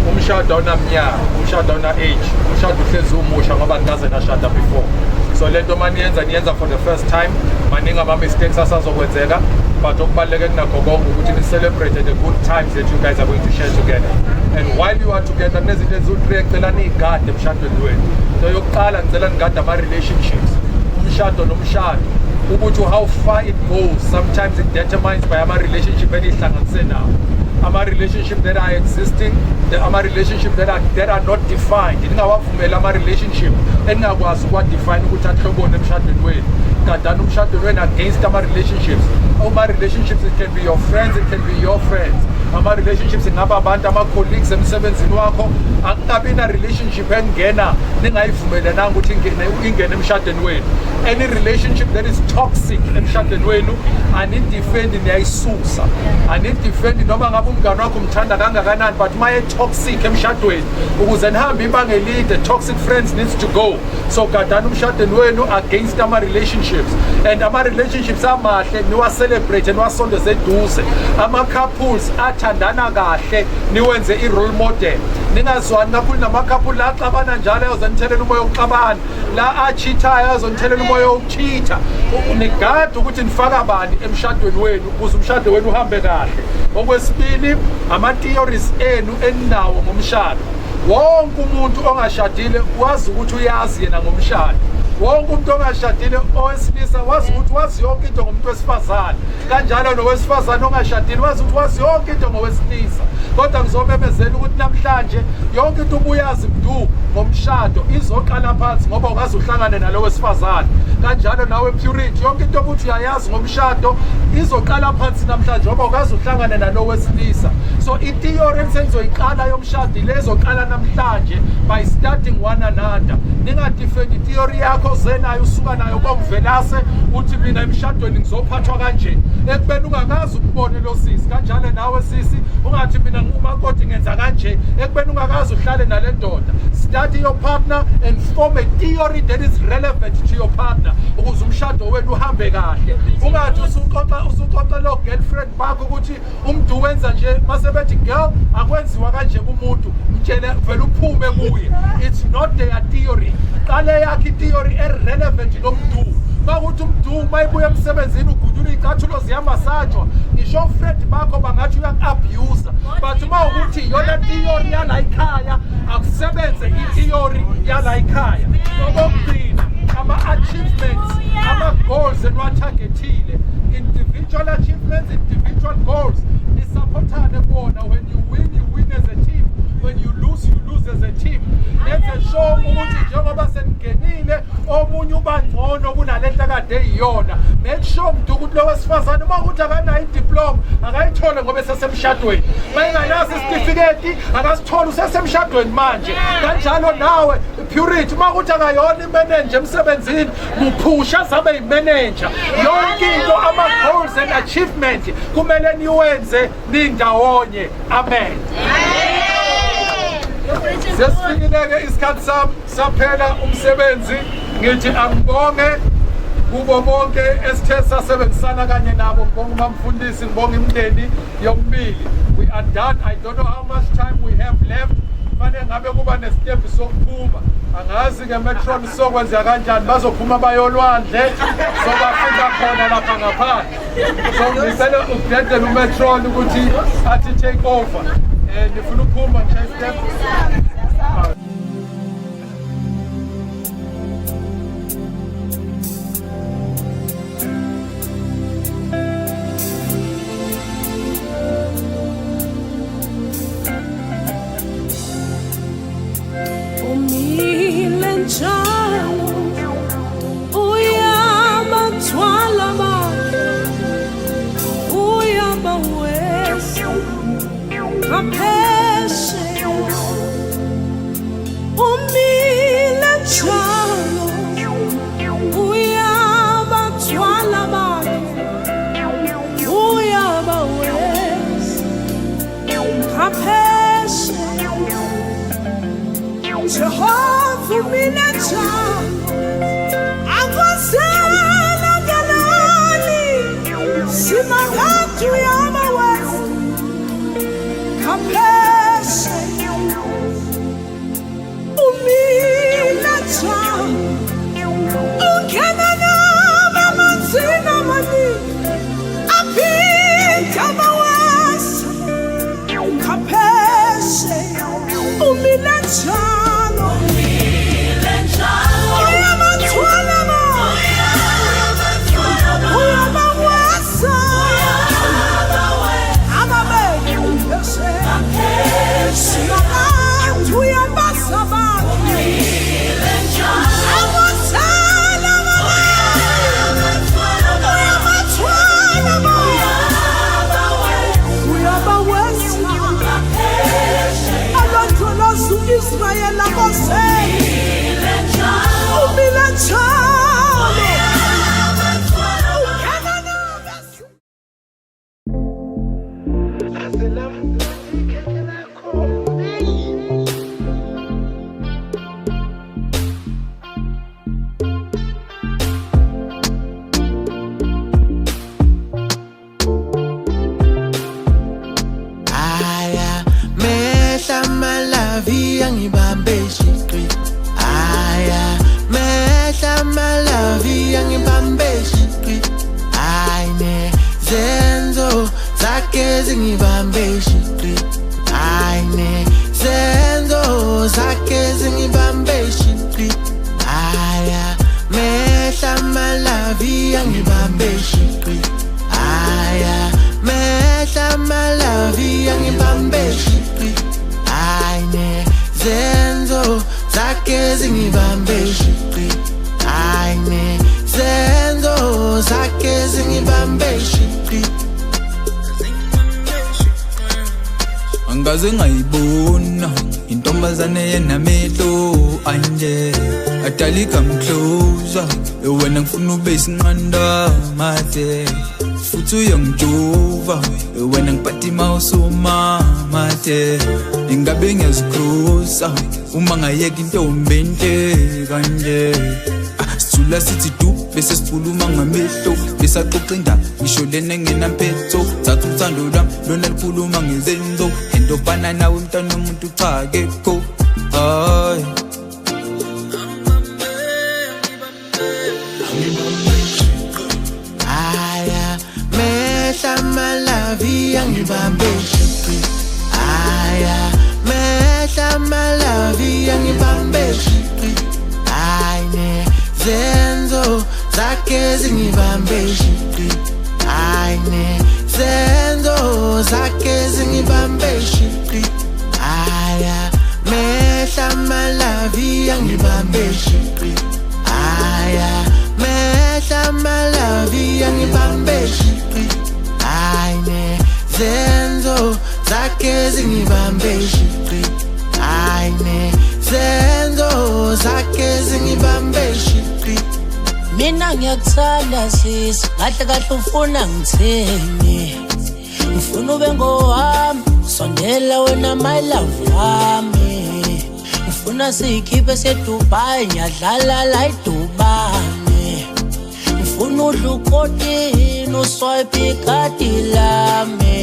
Umshado awunamnyaka, umshado awuna-age, umshado uhlezi umusha ngoba ngikaze nashada before. So lento maniyenza for the first time, maningi ama-mistakes asazokwenzeka, but okubaluleke kunakho konke ukuthi ni celebrate the good times that you guys are going to share together. And while you are together, kunezinto eziwu-3 ecela niyigade emshadweni wenu. So yokuqala ngicela nigade ama-relationships, umshado nomshado, ukuthi how far it goes. Sometimes it determines by ama-relationship enihlanganise nawo. Ama-relationship that are existing, ama-relationship that are not defined. Ningawavumela ama-relationship eningakwazi ukuwa-define ukuthi ahlobone emshadweni wenu. Gadani umshadweni wenu against ama-relationships. Ama-relationships, it can be your friends, it can be your friends. Ama-relationships ingaba abantu ama-colleagues emsebenzini wakho. Akungabi na-relationship engena ningayivumelananga ukuthi ingene emshadweni wenu. Any relationship that is toxic emshadweni wenu, anidifendi niyayisusa. Anidifendi noma ngabe umngane wakho umthanda kangakanani, but maye toxic emshadweni ukuze nihambe ibanga elide, toxic friends needs to go. So gadani umshadweni wenu against ama-relationships. And ama-relationships amahle niwa-celebrate niwasondeze eduze. Ama-couples athandana kahle niwenze i-role model. Ningazwani kakhulu nama-couple la axabana njalo ayozonithelela umoya wokuxabana, la achithayo ayozonithelela umoya wokuchitha. Nigade ukuthi nifaka bani emshadweni wenu ukuze umshado wenu uhambe kahle. Okwesibili, ama-theories enu eninawo ngomshado. Wonke umuntu ongashadile wazi ukuthi uyazi yena ngomshado. Wonke umuntu ongashadile owesilisa wazi ukuthi wazi yonke into ngomuntu wesifazane. Kanjalo nowesifazane ongashadile wazi ukuthi wazi yonke into ngowesilisa. Kodwa ngizomemezela ukuthi namhlanje yonke into ubuyazi Mdu ngomshado izoqala phansi ngoba ukazi uhlangane nalo wesifazane. Kanjalo nawe Purity yonke into ukuthi uyayazi ngomshado izoqala phansi namhlanje ngoba ukazi uhlangane nalo wesilisa. So i-theory engizoyiqala yomshado lezoqala namhlanje by starting one another. Ningadefend i-theory yakho zenayo usuka nayo boMvelase uthi mina emshadweni ngizophathwa kanje. Ekubeni ungakazi ukubone lo sisi, kanjalo nawe sisi ungathi mina ngumakoti ngenza kanje. Ekubeni ungakazi uhlale nale ndoda. Study your partner and form a theory that is relevant to your partner ukuze umshado wenu uhambe kahle. Ungathi usuxoxa lo girlfriend bakho ukuthi umuntu wenza nje mase bethi girl akwenziwa kanje kumuntu mtshele vele uphume kuye. It's not their theory. Qale yakhe theory irrelevant nomuntu. Makuthi umuntu mayibuya emsebenzini ugudula icathulo ziyamasajwa ngisho friend bakho bangathi uyak-abuse, but uma ukuthi yona theory yala ekhaya akusebenze i-theory yala ekhaya. Okugcina ama-achievements, ama-goals eniwa-targetile, individual achievements, individual goals, nisupportane kuwona. When you win as a team. When you lose as a team. Let's show ukuthi njengoba seningenile omunye uba ngcono kunalento akade eyiyona. Make sure ukuthi lo wesifazane uma ukuthi akanayo idiploma akayithole ngoba esesemshadweni. Mayinganaso isitifiketi akasithole usesemshadweni manje. Kanjalo nawe Purity uma ukuthi akayona imanager emsebenzini muphusha zabe imanager. Yonke into ama-goals and achievement kumele niwenze nindawonye. Amen. Sesifikile isikhathi sami saphela umsebenzi. Ngithi angibonge kubo bonke esithe sasebenzisana kanye nabo. Ngibonge umfundisi, ngibonge imindeni yomibili. We are done. I don't know how much time we have left. Fanele ngabe kuba nesitepu sokuphuma. Angazi ke Metron sokwenza kanjani, bazophuma bayolwandle sobafika khona lapha ngaphandle. So ngicela ukudedela uMetron ukuthi athi take over. Nifuna ukuphuma nje step. Umile njalo uyabathwala bakhe uyabawesa kapheshe. Umile njalo uyabathwala bakhe uyabawesa kapheshe. Jehovah umile njalo akwasela galani simangatu yamawesa kapheshe. Umile njalo ungena nami amanzini amaningi ngibambe shiqi angaze ngayibona intombazane yenamehlo anje atalika mcloser wena ngifuna ube isinqanda made futhi uyangijova wena ngiphathi mawusuma made ingabe ngiyazikrosa uma ngayeka intombi enhle kanje sithula sithi du bese sikhuluma ngamehlo besaxoxa indaba ngisho lena ngenamphetho thatha uthando lwami lona likhuluma ngezenzo into fana nawe mntwana umuntu cha akekho hayi aya mehla malavi angibambe shiqi aya mehla malavi angibambe shiqi ayine zenzo zakhe zingibambe shiqi ayine zenzo zakhe zingibambe shiqi aya mehla malavi angibambe shiqi aya mehla malavi angibambe shiqi ayine zenzo zakhe zingibambe shiqi ayine zenzo zakhe zingibambe shiqi mina ngiyakuthanda sisi kahle kahle ufuna ngithini ngifuna ube ngowami sondela wena my love wami ngifuna sikhiphe seDubai ngiyadlala la eDubai ngifuna udla ukotini uswipe ikhadi lami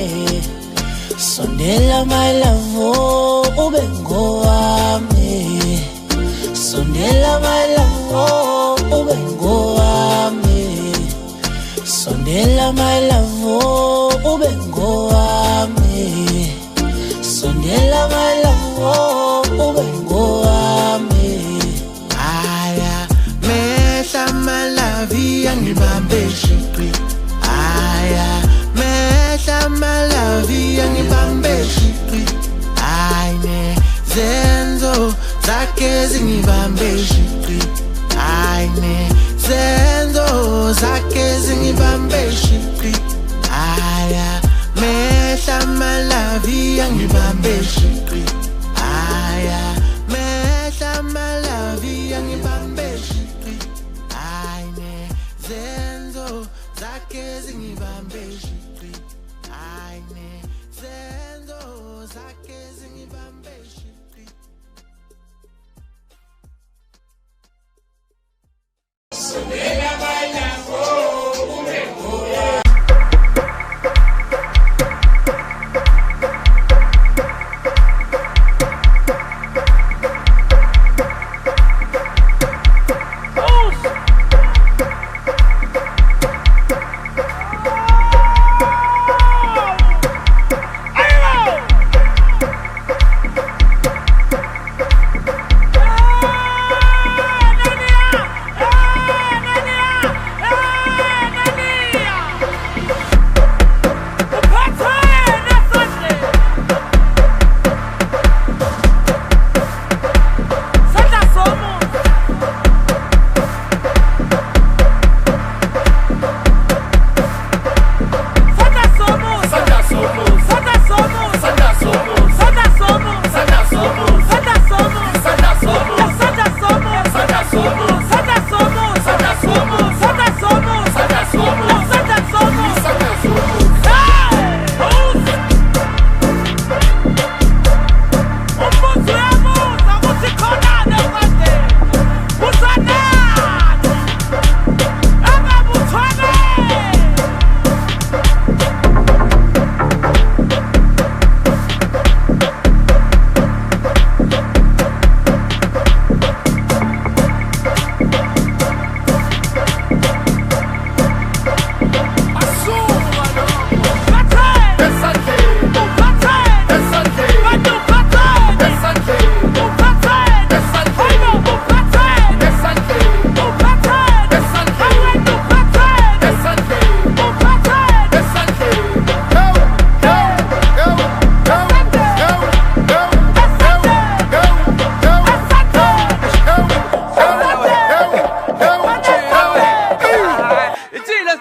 sondela my love ube ngowami sondela my love ube ngowami sondela my love ube ngowami sondela my love ube ngowami aya mehla malavi angibambe shiqi aya mehla malavi angibambe shiqi ayine zenzo zakhe zingibambe shiqi ayine zenzo zakhe zingibambe shiqi aya mehla malavi angibambe shiqi aya mehla malavi angibambe shiqi ayine zenzo zakhe zingibambe shiqi ayine zenzo zakhe zingibambe shiqi sondela baila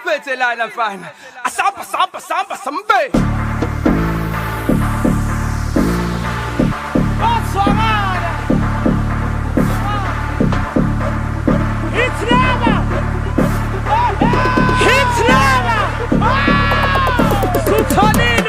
ngiphethe lana mfana asamba sambe Botswana It's never Suthanini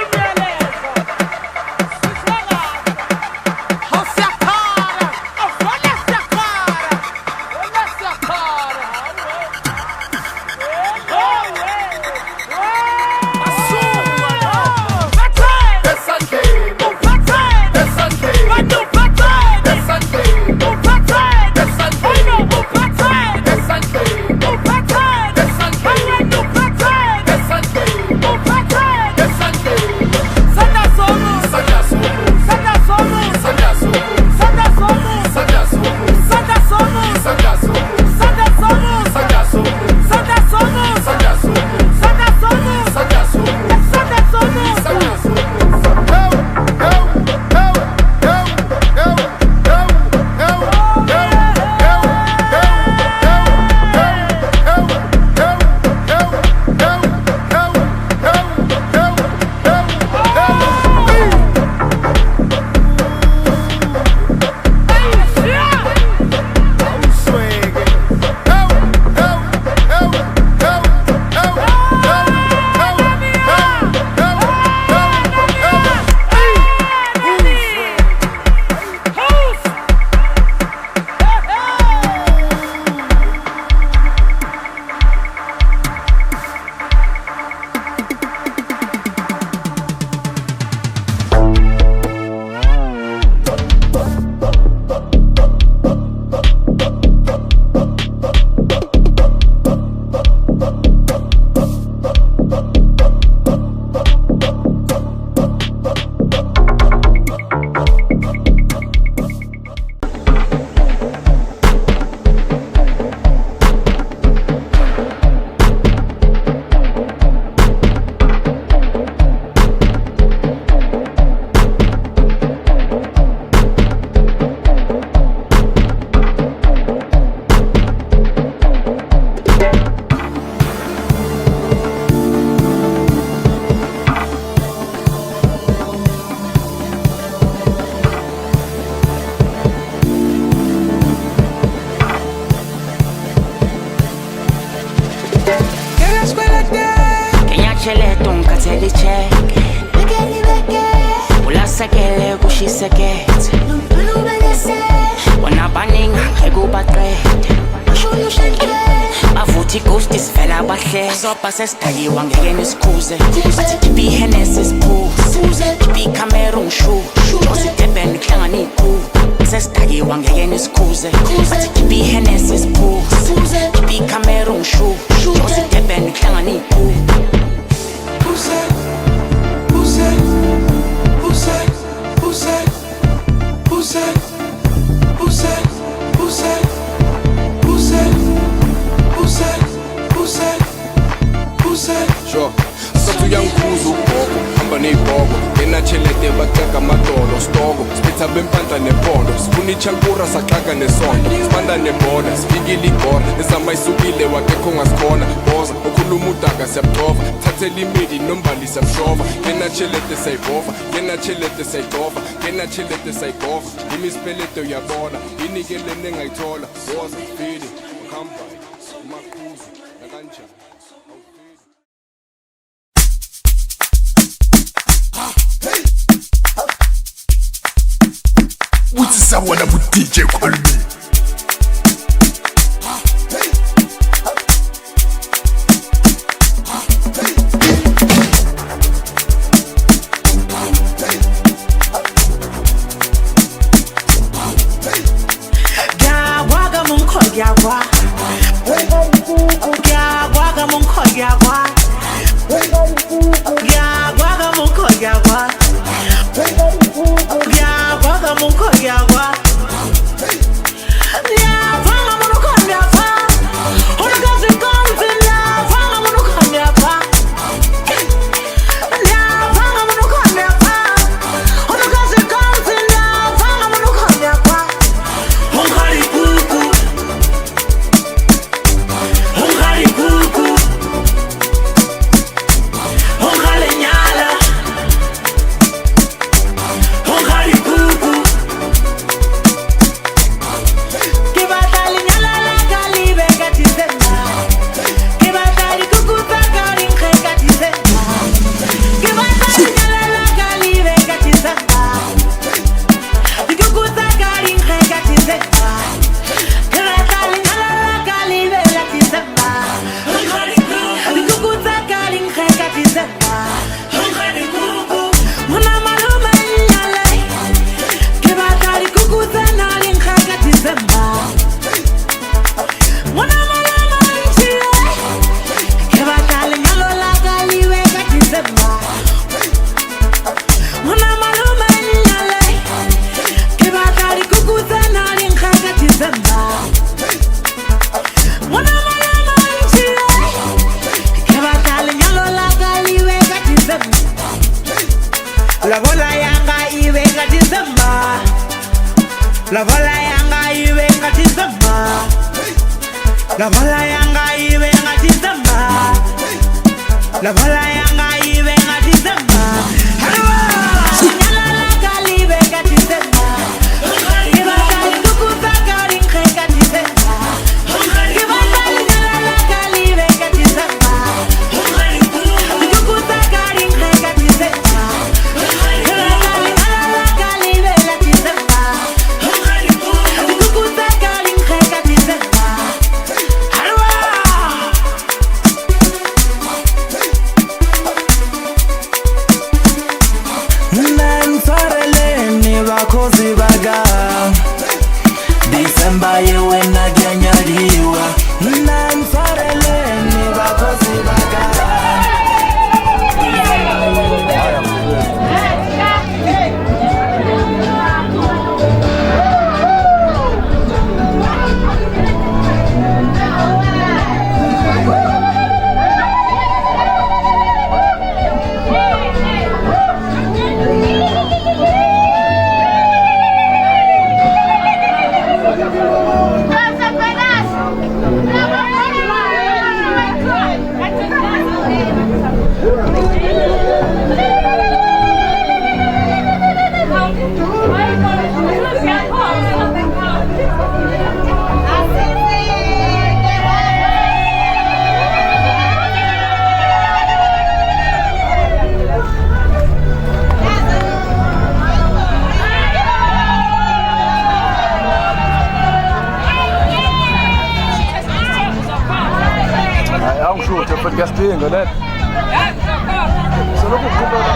Sestagi wangeke nisikhuze bathi khiphi Hennessy siphuze khiphi Cameroon shoe Josi Durban kuhlangana iqhu sestagi wangeke nisikhuze bathi khiphi Hennessy siphuze khiphi Cameroon shoe Josi Durban kuhlangana iqhu Bempanta nepondo sifuna ichankura saxaka nesondo sibanda neboda sifikile igora ezama isukile wakekho ngasikhona boza ukhuluma udaka siyabhova thathela imidi nombali siyabshova yena chelete sayibova yena chelete sayidova yena chelete sayigova imisipeleto uyabona inikelene engayithola boza fili khamba makhuzu nakanjani What's someone with DJ Kwame? La bala yanga ibe ngati zamba. La bala yanga ibe ngati zamba. Halwa nyala kalibe ngati zamba. Iba kali kukuta kali ngati zamba. Iba kali nyala kalibe ngati zamba. Kukuta kali ngati zamba. Iba kali nyala kalibe ngati zamba. Kukuta kali ngati zamba. Halwa Nanfareleni bakhozi baka December yewe nagyanyaliwa Nanfareleni bakhozi baka Angisho futhi kuyasiphinga le. Selokhu uqhubeka.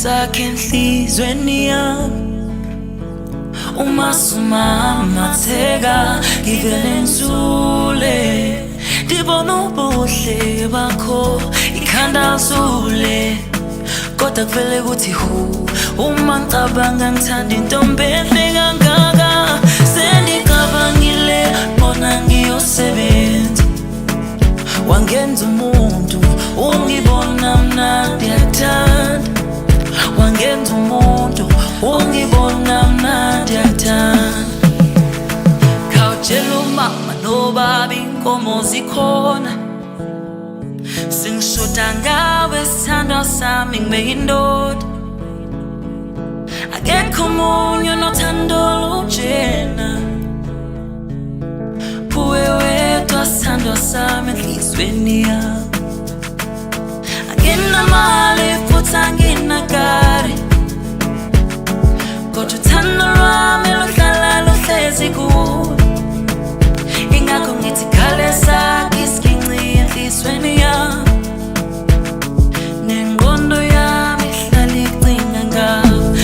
sakhe enhlizweni yami Umasumamateka ngivele nsule Dibona ubuhle bakho ikhanda zule Kodwa kuvele kuthi hu uma ngicabanga ngithanda intombi enhle kangaka Sengicabangile bona ngiyosebenza Wangenza umuntu ungibona mnandi yathanda Wangenza umuntu ungibona mnandi yathanda Khawutshela umama nobaba inkomo zikhona Singishoda ngawe sithandwa sami ngibeka indoda Akekho omunye onothando lunjena Phuwe wedwa sithandwa sami enhlizweni yami Anginamali futhi anginakari Kodwa uthando lwami luhlala luhlezi kuwe Ingakho ngithi khale sakhe isiginci enhlizweni yami Nengqondo yami ihlala icinga ngawe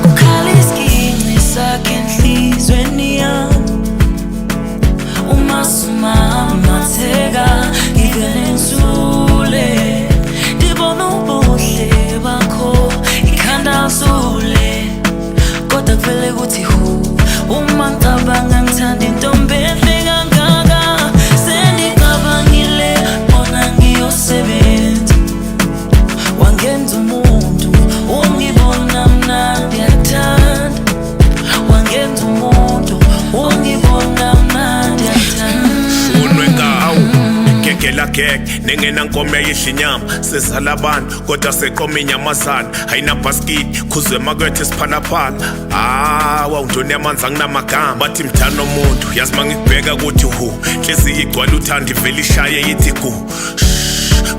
Kukhala isiginci sakhe enhlizweni yami Umasumamateka ngivele nsule Dibona ubuhle bakho ikhanda zule Kodwa kuvele kuthi hu uma ngicabanga ngithanda intombi enhle kangaka Sengicabangile bona ngiyosebenza Wangenza umuntu ungibona mnandi yathanda Wangenza umuntu ungibona mnandi yathanda Unwe ngawo Kekela kek nengena nkomo yidla inyama sezala abantu kodwa seqoma inyamazana ayina basket khuzwe makwethe siphalaphala wawundoni yamanzi anginamagama bathi mthana umuntu yazi mangikubheka ukuthi hu inhliziyo igcwala uthanda ivela ishaye yithi gu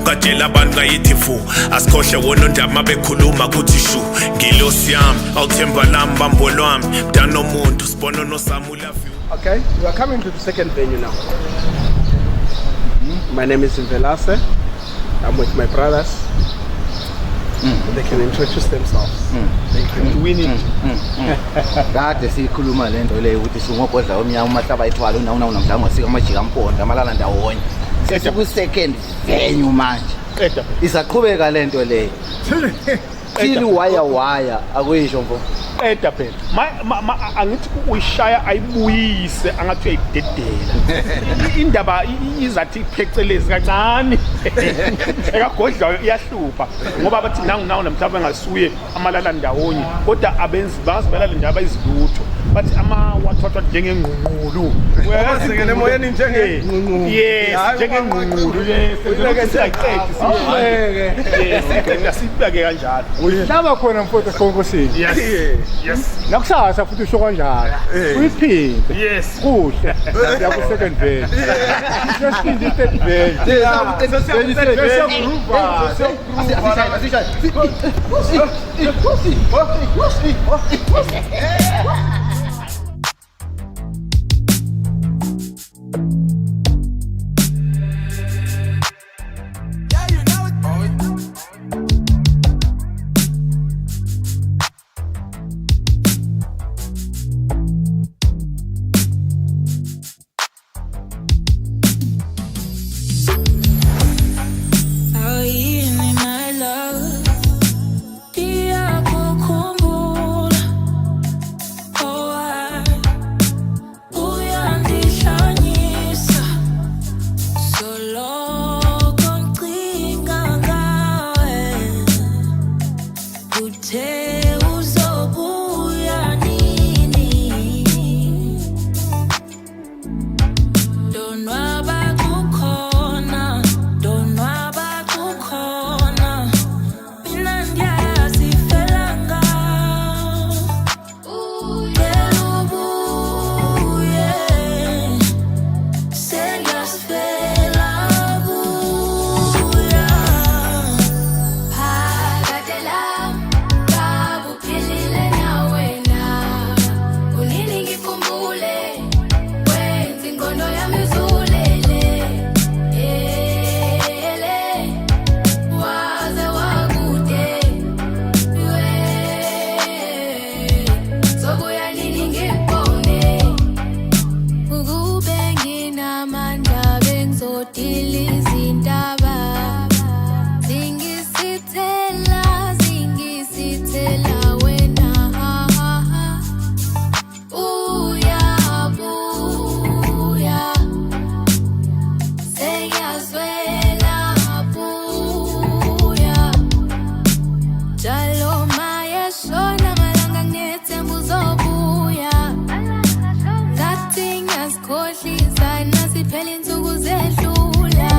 Katshela abantu kayithi fu asikhohle wona ndaba bekhuluma kuthi shu ngilosi yami awuthemba lami bambo lwami mthana umuntu sibona nosamula view. Okay, we are coming to the second venue now. My name is Mvelase. I'm with my brothers. They can introduce themselves. They can win it. Kade sikhuluma lento le ukuthi singobhodla omnyama umahlaba ithwala unamhlanje sika amajika amponda amalala ndawonye. Seku second venue manje. Qeda. Isaqhubeka lento le. Thili waya akuyisho mfo. Qeda phela. Angithi uyishaya ayibuyise angathi uyidedela. Indaba izathi iphecelezi kancane. Ekagodla iyahlupha ngoba bathi nangu namhlanje ngasuye amalala ndawonye kodwa abenzi bazibela le ndaba izilutho. Bathi wathathwa njengengqungqulu. Wezeke lemoyeni njengengqungqulu. Yes, njengengqungqulu yes. Siyaqeda siyeke. Yes, sibeke kanjalo. Uyihlaba khona mfowethu esonkosini. Yes. Yes. Nakusasa futhi usho kanjalo. Uyiphinde. Yes. Kuhle. Ya ku second venue. Sesindi third venue. Oh zodila izindaba zingisithela wena uyabuya sengiyazwela buya njalo mayeshona malanga kunethemba uzobuya ngathi ngiyazikhohlisa nasiphela insuku zedlula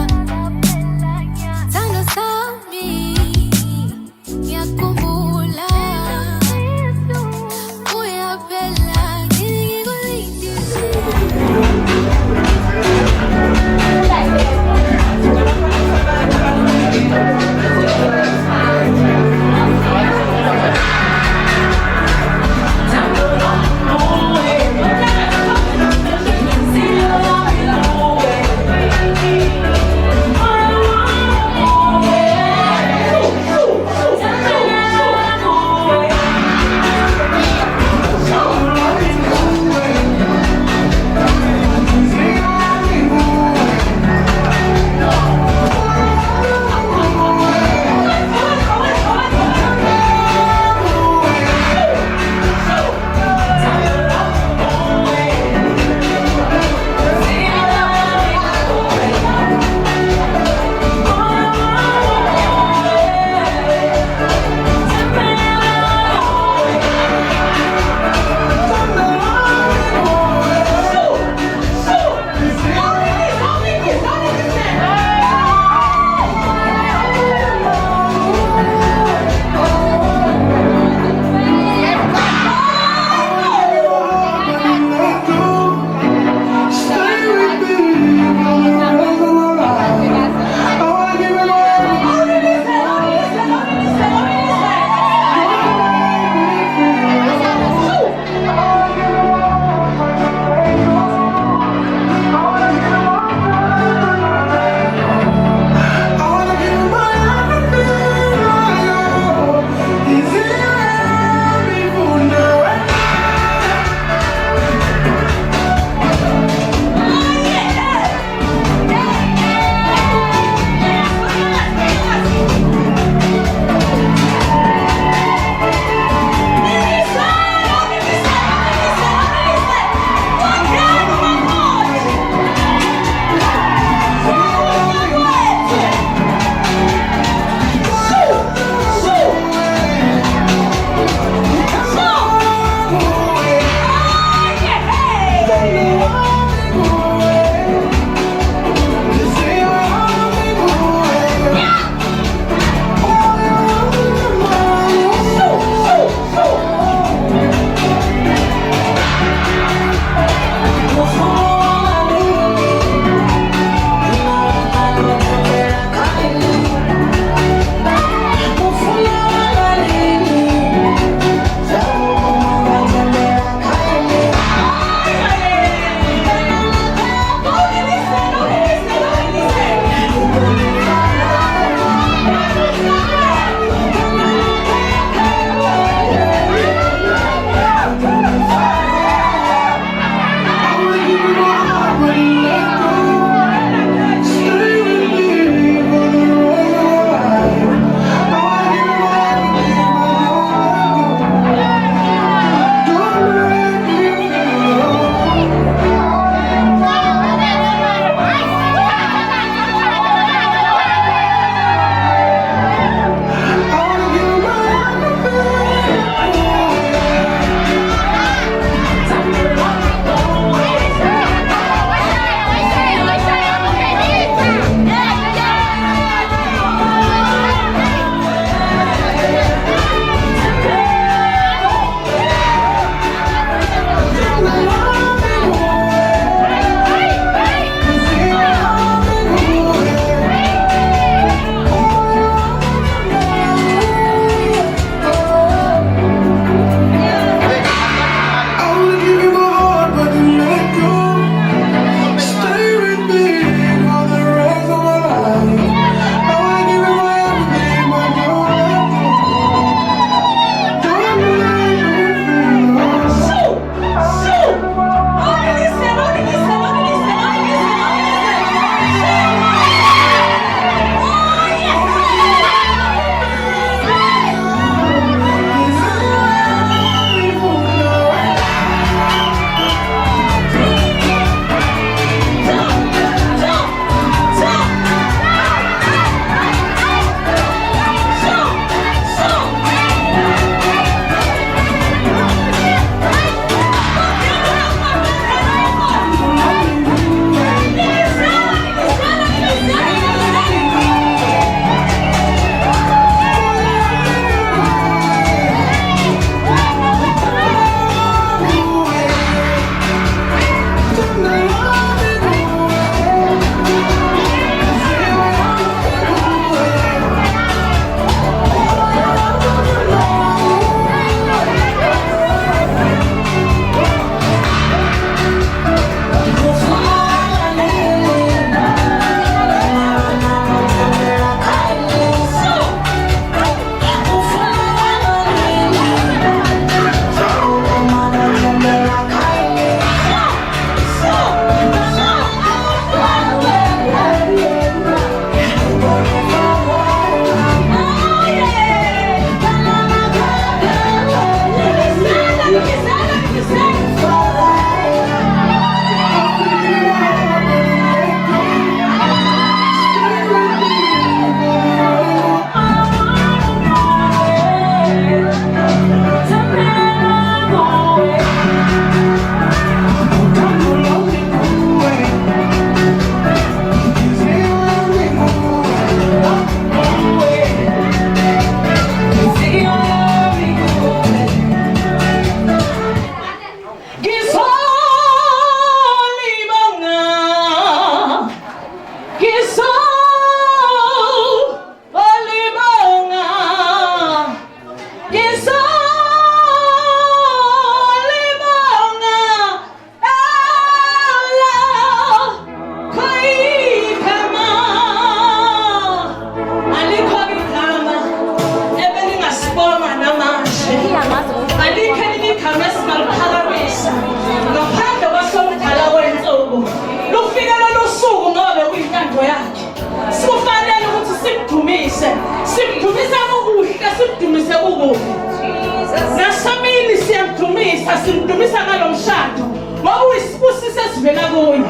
esivela kuye.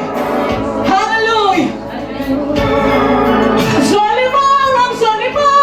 Hallelujah. Ngizolibonga, ngizolibonga.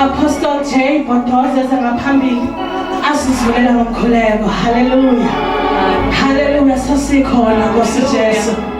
Apostle J. Bhodoza ezengaphambili asizivulela ngomkhuleko. Hallelujah. Hallelujah. Sasikhona Nkosi Jesu.